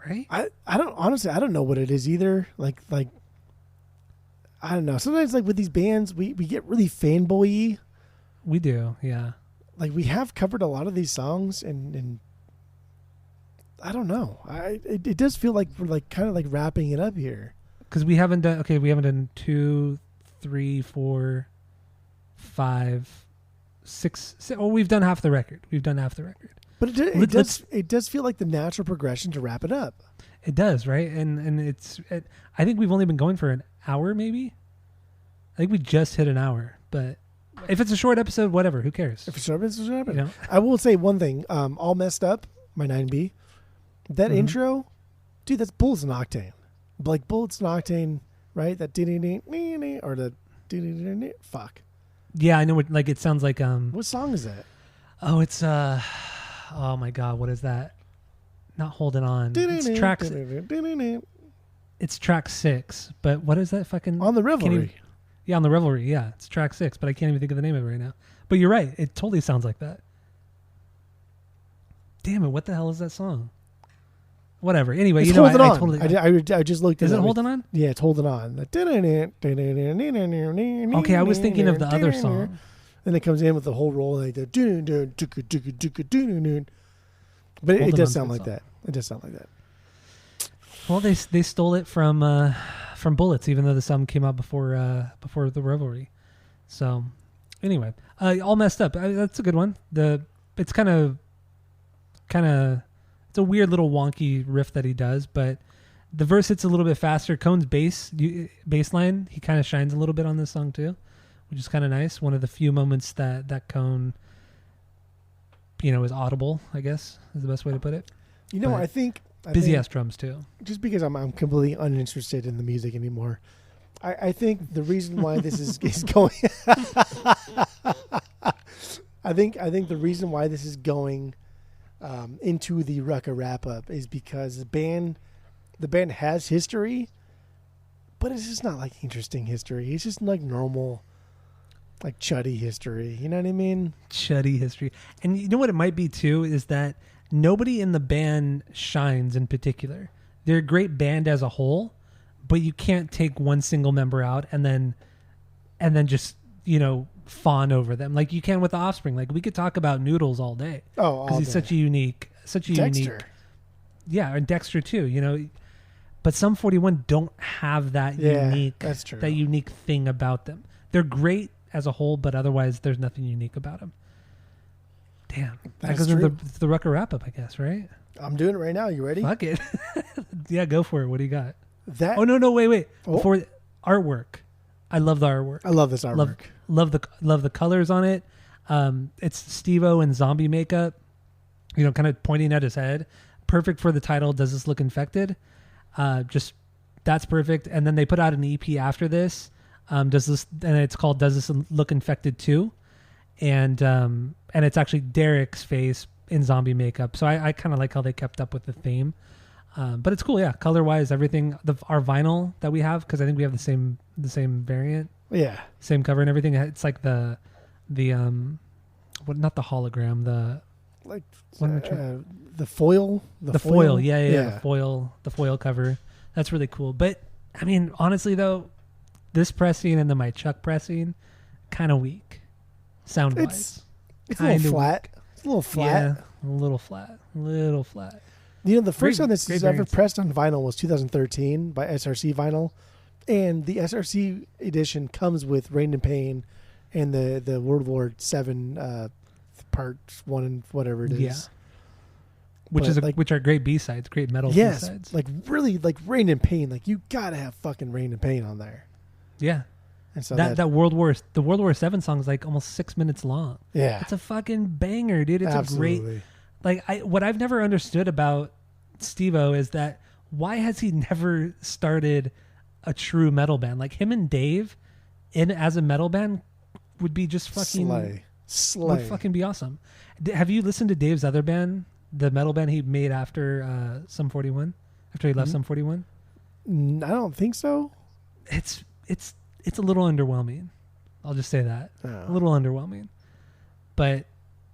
Right? I don't honestly. I don't know what it is either. Like I don't know. Sometimes like with these bands, we get really fanboy-y. We do. Yeah. Like we have covered a lot of these songs, and I don't know. It does feel like we're like kind of like wrapping it up here. Because we haven't done 2, 3, 4, 5, 6. Oh, we've done half the record. But it does feel like the natural progression to wrap it up. It does, right? And I think we've only been going for an hour, maybe. I think we just hit an hour, but if it's a short episode, whatever. Who cares? If it's short, it's short. You know? I will say one thing. All Messed Up, my 9B. That Mhm. intro, dude, that's Bullets and Octane. Like Bullets and Octane, right? That or the fuck. Yeah, I know. Like it sounds like What song is that? Oh, it's oh my god, what is that? Not Holding On. It's track 6. But what is that fucking On the can't even- Revelry. Yeah, on the Revelry. Yeah, it's track 6, but I can't even think of the name of it right now. But you're right. It totally sounds like that. Damn it! What the hell is that song? Whatever. Anyway, It's you know, Holding I On. totally. I just looked at Is it it. Holding On? Yeah, it's Holding On. Okay, I was thinking of the other song. Then it comes in with the whole roll like that. But it Holding does On's a sound good like song. that. It does sound like that. Well, they stole it from Bullets, even though the song came out before the Revelry. So, anyway, All Messed Up. That's a good one. It's kind of it's a weird little wonky riff that he does, but the verse hits a little bit faster. Cone's bass line, he kind of shines a little bit on this song too, which is kind of nice. One of the few moments that Cone, is audible, I guess is the best way to put it. You know, But I think Busy ass drums too. just because I'm completely uninterested in the music anymore. I think the reason why this is going I think the reason why this is going into the Rucka wrap up is because the band has history, but it's just not like interesting history. It's just like normal, like chuddy history. You know what I mean? Chuddy history. And you know what it might be too is that nobody in the band shines in particular. They're a great band as a whole, but you can't take one single member out and then just, fawn over them like you can with the Offspring. Like we could talk about Noodles all day Oh, because he's such a unique Dexter. yeah, and Dexter too, but Sum 41 don't have that Yeah, unique that's true. that unique thing about them. They're great as a whole, but otherwise there's nothing unique about them. Damn. That That's goes into true. the Rucker wrap up, I guess, right? I'm doing it right now. You ready? Fuck it. Yeah, go for it. What do you got? That Oh no, wait. Oh. Before artwork. I love the artwork. I love this artwork. Love the colors on it. It's Steve-O in zombie makeup, kind of pointing at his head. Perfect for the title, Does This Look Infected? Just that's perfect. And then they put out an EP after this. And it's called Does This Look Infected 2? And it's actually Derek's face in zombie makeup. So I kind of like how they kept up with the theme. But it's cool, yeah. Color wise, everything. Our vinyl that we have, because I think we have the same variant, Yeah. same cover and everything. It's like the what? Not the hologram. Like What am I trying- the foil. The foil. Yeah. The foil cover. That's really cool. But I mean, honestly though, this pressing and then my Chuck pressing, kind of weak, sound wise. It's a little flat. It's a little flat. Yeah, a little flat. You know, the first time this great is ever variants. pressed on vinyl was 2013 by SRC Vinyl, and the SRC edition comes with Rain and Pain and the World War VII part 1 and whatever it is. Yeah. Which are great B-sides, great metal Yes, B-sides. like really, like Rain and Pain. Like you gotta have fucking Rain and Pain on there. Yeah. And so The World War VII song is like almost 6 minutes long. yeah, It's a fucking banger, dude. It's absolutely. a great. Like what I've never understood about Steve-O is that why has he never started a true metal band? Like him and Dave as a metal band would be just fucking Slay. would fucking be awesome. Have you listened to Dave's other band, the metal band he made after Sum 41? After he left Sum 41? I don't think so. It's a little underwhelming. I'll just say that. Oh. A little underwhelming. But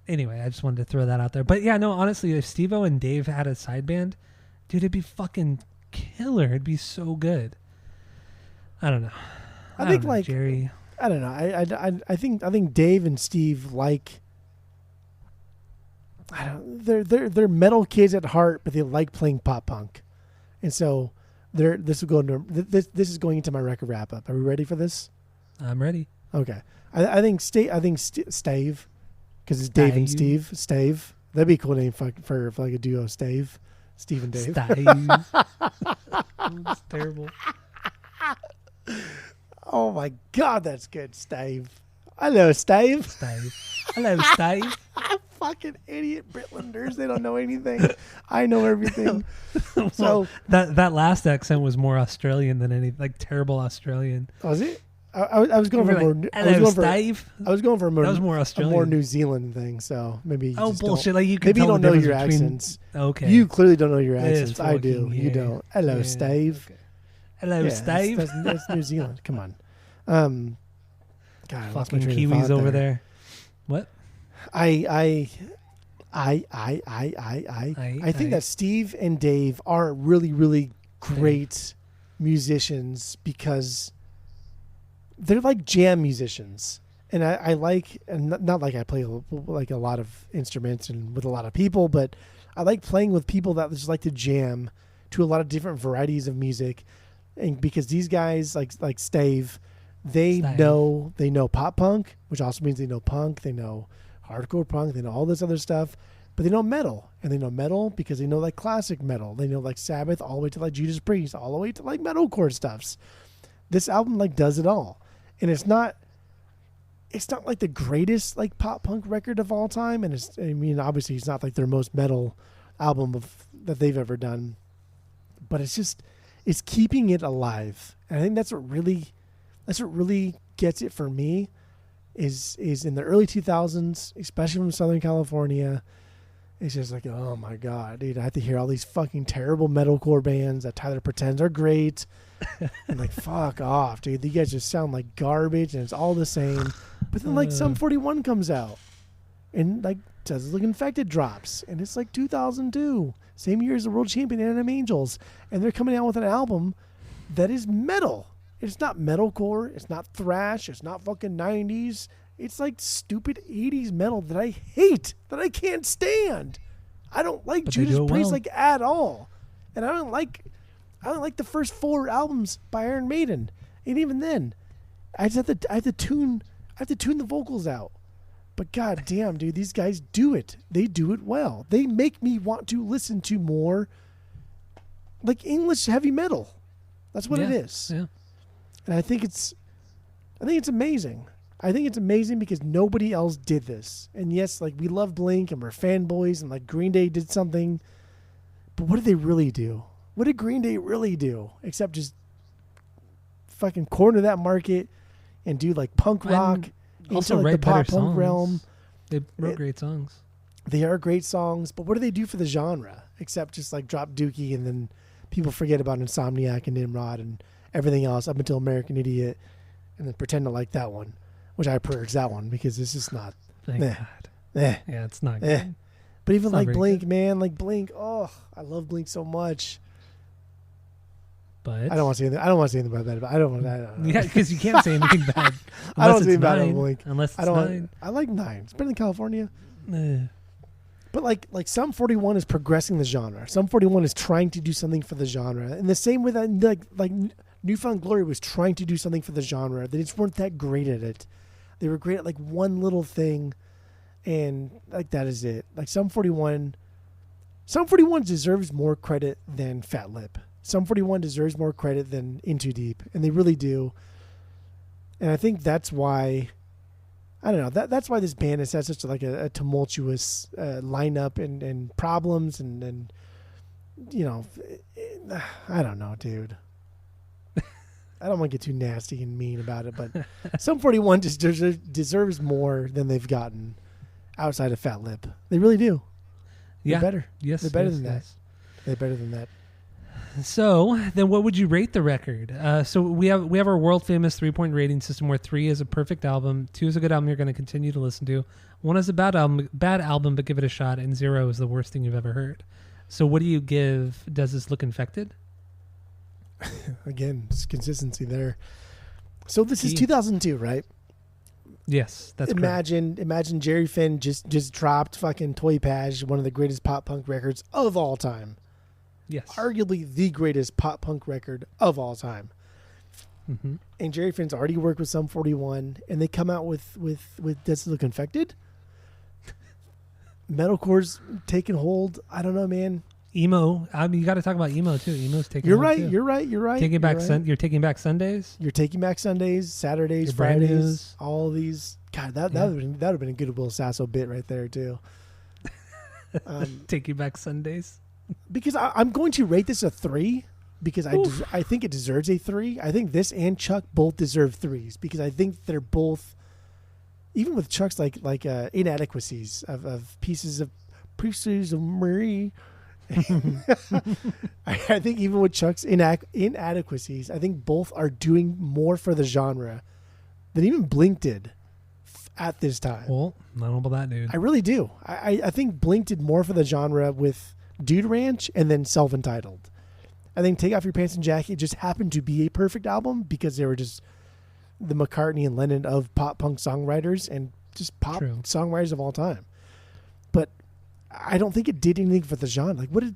anyway, I just wanted to throw that out there. But yeah, no, honestly, if Steve-O and Dave had a side band, dude, it'd be fucking killer. It'd be so good. I don't know. I think don't know, like Jerry. I don't know. I think Dave and Steve like. I don't. They're metal kids at heart, but they like playing pop punk, and so this is going into my record wrap up. Are we ready for this? I'm ready. Okay. I think Stave, because it's Dave and Steve. Stave. That'd be a cool name for like a duo. Stave, Steve and Dave. It's terrible. Oh my God, that's good, Stave. Hello, Stave. Hello, Steve. Fucking idiot Britlanders. They don't know anything. I know everything. So that last accent was more Australian than any terrible Australian. was it? I was going for more. Hello, Steve. I was going for That was more a Australian. more New Zealand thing. So maybe. You just bullshit! Don't, Like you can maybe you tell don't the know difference your between- accents. Okay. You clearly don't know your It is accents. I do. fucking, You yeah. don't. Hello, Yeah, Stave. okay. Hello, Yeah, Steve. That's New Zealand. Come on. God, I lost my Fucking train of Kiwis thought over there. What? I think that Steve and Dave are really, really great musicians because they're like jam musicians. And I like, and not like I play like a lot of instruments and with a lot of people, but I like playing with people that just like to jam to a lot of different varieties of music. And because these guys like Stave, they know pop punk, which also means they know punk, they know hardcore punk, they know all this other stuff, but they know metal, and they know metal because they know like classic metal. They know like Sabbath all the way to like Judas Priest, all the way to like metalcore stuffs. This album like does it all, and it's not like the greatest like pop punk record of all time, and obviously it's not like their most metal album that they've ever done, but it's keeping it alive, and I think that's what really gets it for me. Is in the early 2000s, especially from Southern California. It's just like, oh my God, dude, I have to hear all these fucking terrible metalcore bands that Tyler pretends are great. And like, fuck off, dude. You guys just sound like garbage and it's all the same. But then like Sum 41 comes out and like Does It Look Infected drops. And it's like 2002. Same year as the world champion Adam Angels. And they're coming out with an album that is metal. It's not metalcore. It's not thrash. It's not fucking 90s. It's like stupid 80s metal that I hate, that I can't stand. I don't like But they Judas do it Priest well. like at all. And I don't like the first 4 albums by Iron Maiden. And even then, I have to tune the vocals out. But god damn, dude, these guys do it. They do it well. They make me want to listen to more like English heavy metal. That's what it is. Yeah. And I think it's amazing. I think it's amazing because nobody else did this. And yes, like we love Blink and we're fanboys and like Green Day did something. But what did they really do? What did Green Day really do? Except just fucking corner that market and do like punk rock And also into like write the pop better punk songs. realm. They wrote great songs. They are great songs, but what do they do for the genre except just like drop Dookie and then people forget about Insomniac and Nimrod and everything else up until American Idiot and then pretend to like that one, which I purge that one because it's just not. Thank Eh. God. Eh. Yeah, it's not Eh. good. But even It's not like very Blink, good. man, like Blink. Oh, I love Blink so much. But I don't want to say anything. I don't want to say anything about that. But I don't want. I don't know. yeah, because you can't say anything bad. I don't Unless say it's bad on nine. Blink. Unless it's I don't. nine. I like 9. It's better than California. Eh. But like Sum 41 is progressing the genre. Sum 41 is trying to do something for the genre. And the same with that, like Newfound Glory was trying to do something for the genre. They just weren't that great at it. They were great at like one little thing, and like that is it. Like Sum 41 deserves more credit than Fat Lip. Sum 41 deserves more credit than In Too Deep, and they really do. And I think that's why. I don't know. That's why this band has had such a tumultuous lineup and problems and you know, I don't know, dude. I don't want to get too nasty and mean about it, but Sum 41 just deserves more than they've gotten outside of Fat Lip. They really do. Yeah. They're better. Yes. They're better yes, than that. yes. They're better than that. So then, what would you rate the record? So we have our world famous 3-point rating system, where 3 is a perfect album, 2 is a good album you're going to continue to listen to, 1 is a bad album but give it a shot, and 0 is the worst thing you've ever heard. So what do you give? Does This Look Infected? Again, it's consistency there. So this is Key. 2002, right? Yes, that's correct. Imagine Jerry Finn just dropped fucking Toy Page, one of the greatest pop punk records of all time. Yes. Arguably the greatest pop punk record of all time. Mm-hmm. And Jerry Finn's already worked with Sum 41, and they come out with Does It Look Infected? Metalcore's taking hold. I don't know, man. Emo. I mean, you got to talk about emo too. Emo's taking. You're hold, right. too. You're right. You're right. Taking back. You're right. You're taking back Sundays. You're taking back Sundays, Saturdays, Your brand Fridays, news. all of these. God, that Yeah. would have been a good Will Sasso bit right there too. Taking back Sundays. Because I'm going to rate this a 3 because Oof. I think it deserves a 3. I think this and Chuck both deserve 3s because I think they're both, even with Chuck's like inadequacies of pieces of Marie. I think even with Chuck's inadequacies, I think both are doing more for the genre than even Blink did at this time. Well, I don't know about that, dude. I really do. I think Blink did more for the genre with Dude Ranch and then Self-Entitled. I think Take Off Your Pants and Jacket just happened to be a perfect album because they were just the McCartney and Lennon of pop punk songwriters and just pop True. songwriters of all time. But I don't think it did anything for the genre. Like, what did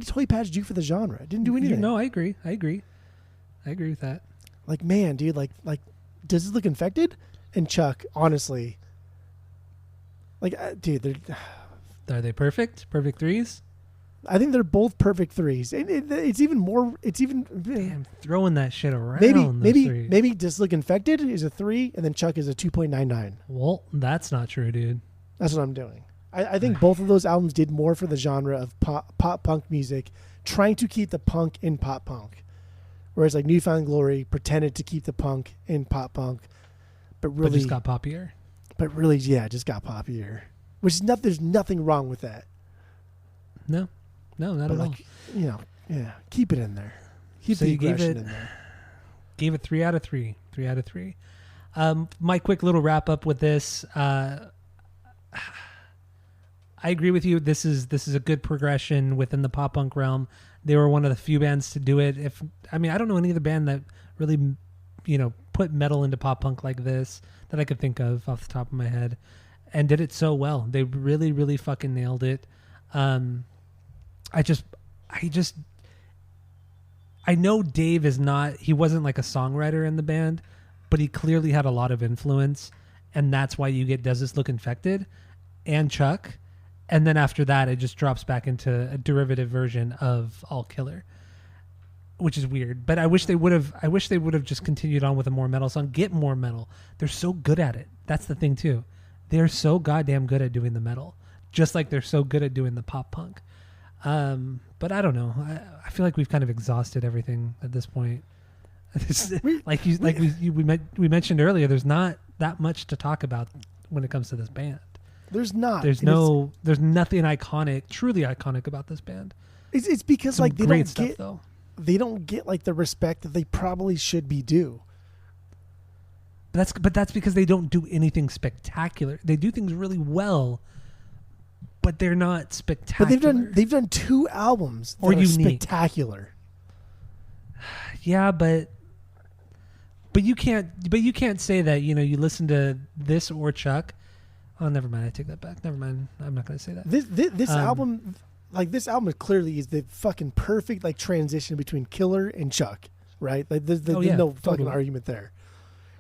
Toy Patch do for the genre? It didn't do anything. No, I agree with that. Like, man, dude, like, Does It Look Infected? And Chuck, honestly, like, dude, they're. Are they perfect? Perfect 3s? I think they're both perfect 3s. It's even more. It's even Damn, throwing that shit around. those threes. maybe Does It Look Infected is a 3, and then Chuck is a 2.99. Well, that's not true, dude. That's what I'm doing. I think both of those albums did more for the genre of pop punk music, trying to keep the punk in pop punk, whereas like Newfound Glory pretended to keep the punk in pop punk, but really just got poppier. just got poppier. Which is not. There's nothing wrong with that. No, not But at all. like, keep it in there. Keep So the you gave aggression it- in there. Gave it 3 out of 3. 3 out of 3. My quick little wrap up with this. I agree with you. This is a good progression within the pop punk realm. They were one of the few bands to do it. I don't know any other band that really, put metal into pop punk like this that I could think of off the top of my head, and did it so well. They really, really fucking nailed it. I know Dave he wasn't like a songwriter in the band, but he clearly had a lot of influence, and that's why you get Does This Look Infected and Chuck. And then after that, it just drops back into a derivative version of All Killer, which is weird. But I wish they would have just continued on with a more metal song. Get more metal. They're so good at it. That's the thing too. They're so goddamn good at doing the metal, just like they're so good at doing the pop punk. But I don't know. I feel like we've kind of exhausted everything at this point. We mentioned earlier, there's not that much to talk about when it comes to this band. There's not. There's nothing iconic, truly iconic about this band. It's because Some like they great don't stuff get though. they don't get like the respect that they probably should be due. But that's because they don't do anything spectacular. They do things really well, but they're not spectacular. But they've done 2 albums that Or are unique. spectacular. Yeah, but you can't say that, you know, you listen to this or Chuck. Oh, never mind. I take that back. Never mind. I'm not going to say that. This album, like this album, clearly is the fucking perfect like transition between Killer and Chuck, right? Like there's no fucking totally. argument there.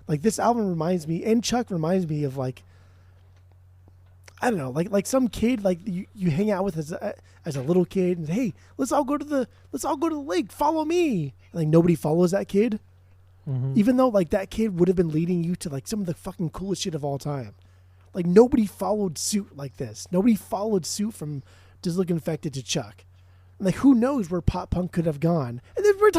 Like this album reminds me, and Chuck reminds me of like, I don't know, like some kid like you hang out with as a little kid, and hey, let's all go to the lake. Follow me. Like nobody follows that kid, even though like that kid would have been leading you to like some of the fucking coolest shit of all time. Like nobody followed suit like this. Nobody followed suit from Does Look Infected to Chuck. Like who knows where pop punk could have gone? And then we're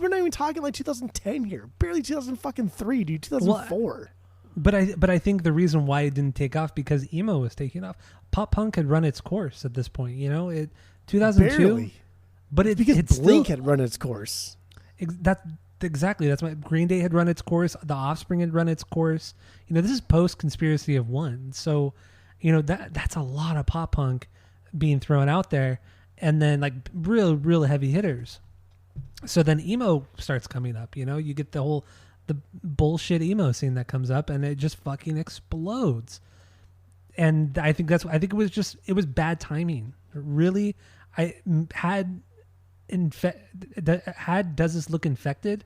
not even talking like 2010 here. Barely 2003, dude. 2004. But I think the reason why it didn't take off because emo was taking off. Pop punk had run its course at this point. You know, 2002. Barely. But it's Blink still had run its course. That's why Green Day had run its course. The Offspring had run its course. You know, this is post Conspiracy of One, so you know that's a lot of pop punk being thrown out there, and then like real heavy hitters. So then emo starts coming up. You know, you get the bullshit emo scene that comes up, and it just fucking explodes. And I think it was bad timing. Really, had Does This Look Infected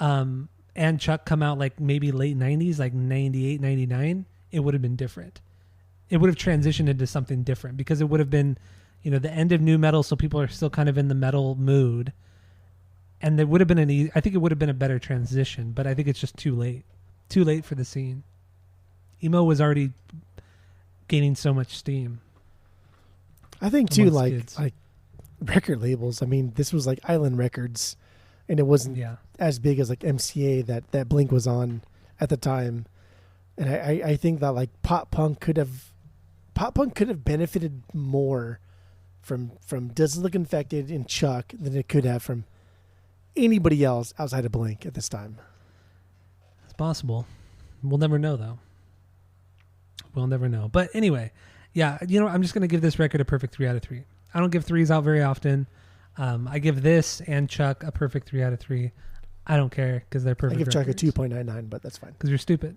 and Chuck come out like maybe late 90s, like 98, 99, it would have been different. It would have transitioned into something different because it would have been, you know, the end of new metal, so people are still kind of in the metal mood. And there would have been I think it would have been a better transition, but I think it's just too late. Too late for the scene. Emo was already gaining so much steam. I think too, Kids. like record labels. I mean, this was like Island Records, and it wasn't as big as like MCA that Blink was on at the time. And I think that like pop punk could have benefited more from Does It Look Infected and Chuck than it could have from anybody else outside of Blink at this time. It's possible. We'll never know though. We'll never know. But anyway, yeah, you know, I'm just going to give this record a perfect 3 out of 3. I don't give 3s out very often. I give this and Chuck a perfect 3 out of 3. I don't care because they're perfect. I give Chuck a records. 2.99, but that's fine. Because you're stupid.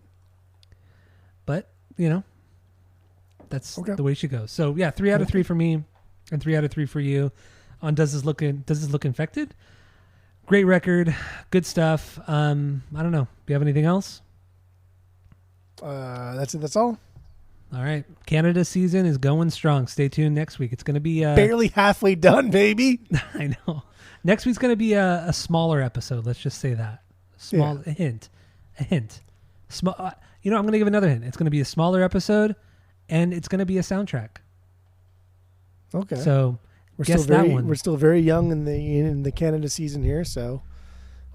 But, you know, that's the way she goes. So, yeah, 3 out of 3 for me and 3 out of 3 for you on Does This Look Infected? Great record. Good stuff. I don't know. Do you have anything else? That's it. That's all. All right. Canada season is going strong. Stay tuned next week. It's going to be barely halfway done, baby. I know. Next week's going to be a smaller episode. Let's just say that. A hint. Small. You know, I'm going to give another hint. It's going to be a smaller episode, and it's going to be a soundtrack. Okay. So guess that one. We're still very young in the Canada season here, so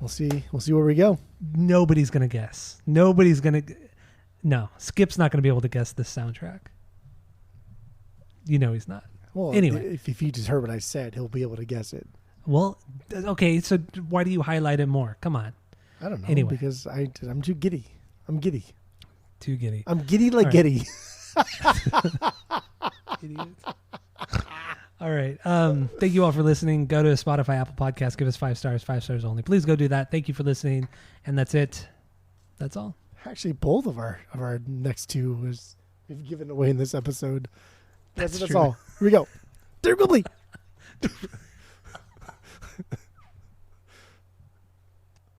we'll see where we go. Nobody's going to guess. No, Skip's not going to be able to guess this soundtrack. You know he's not. Well, anyway, if he just heard what I said, he'll be able to guess it. Well, okay, so why do you highlight it more? Come on. I don't know. Anyway. Because I'm too giddy. I'm giddy. Too giddy. I'm giddy like Giddy. Idiot. All right. Thank you all for listening. Go to Spotify, Apple Podcasts. Give us 5 stars, 5 stars only. Please go do that. Thank you for listening. And that's it. That's all. Actually, both of our next 2 we've given away in this episode. That's true. all. Here we go. There we go.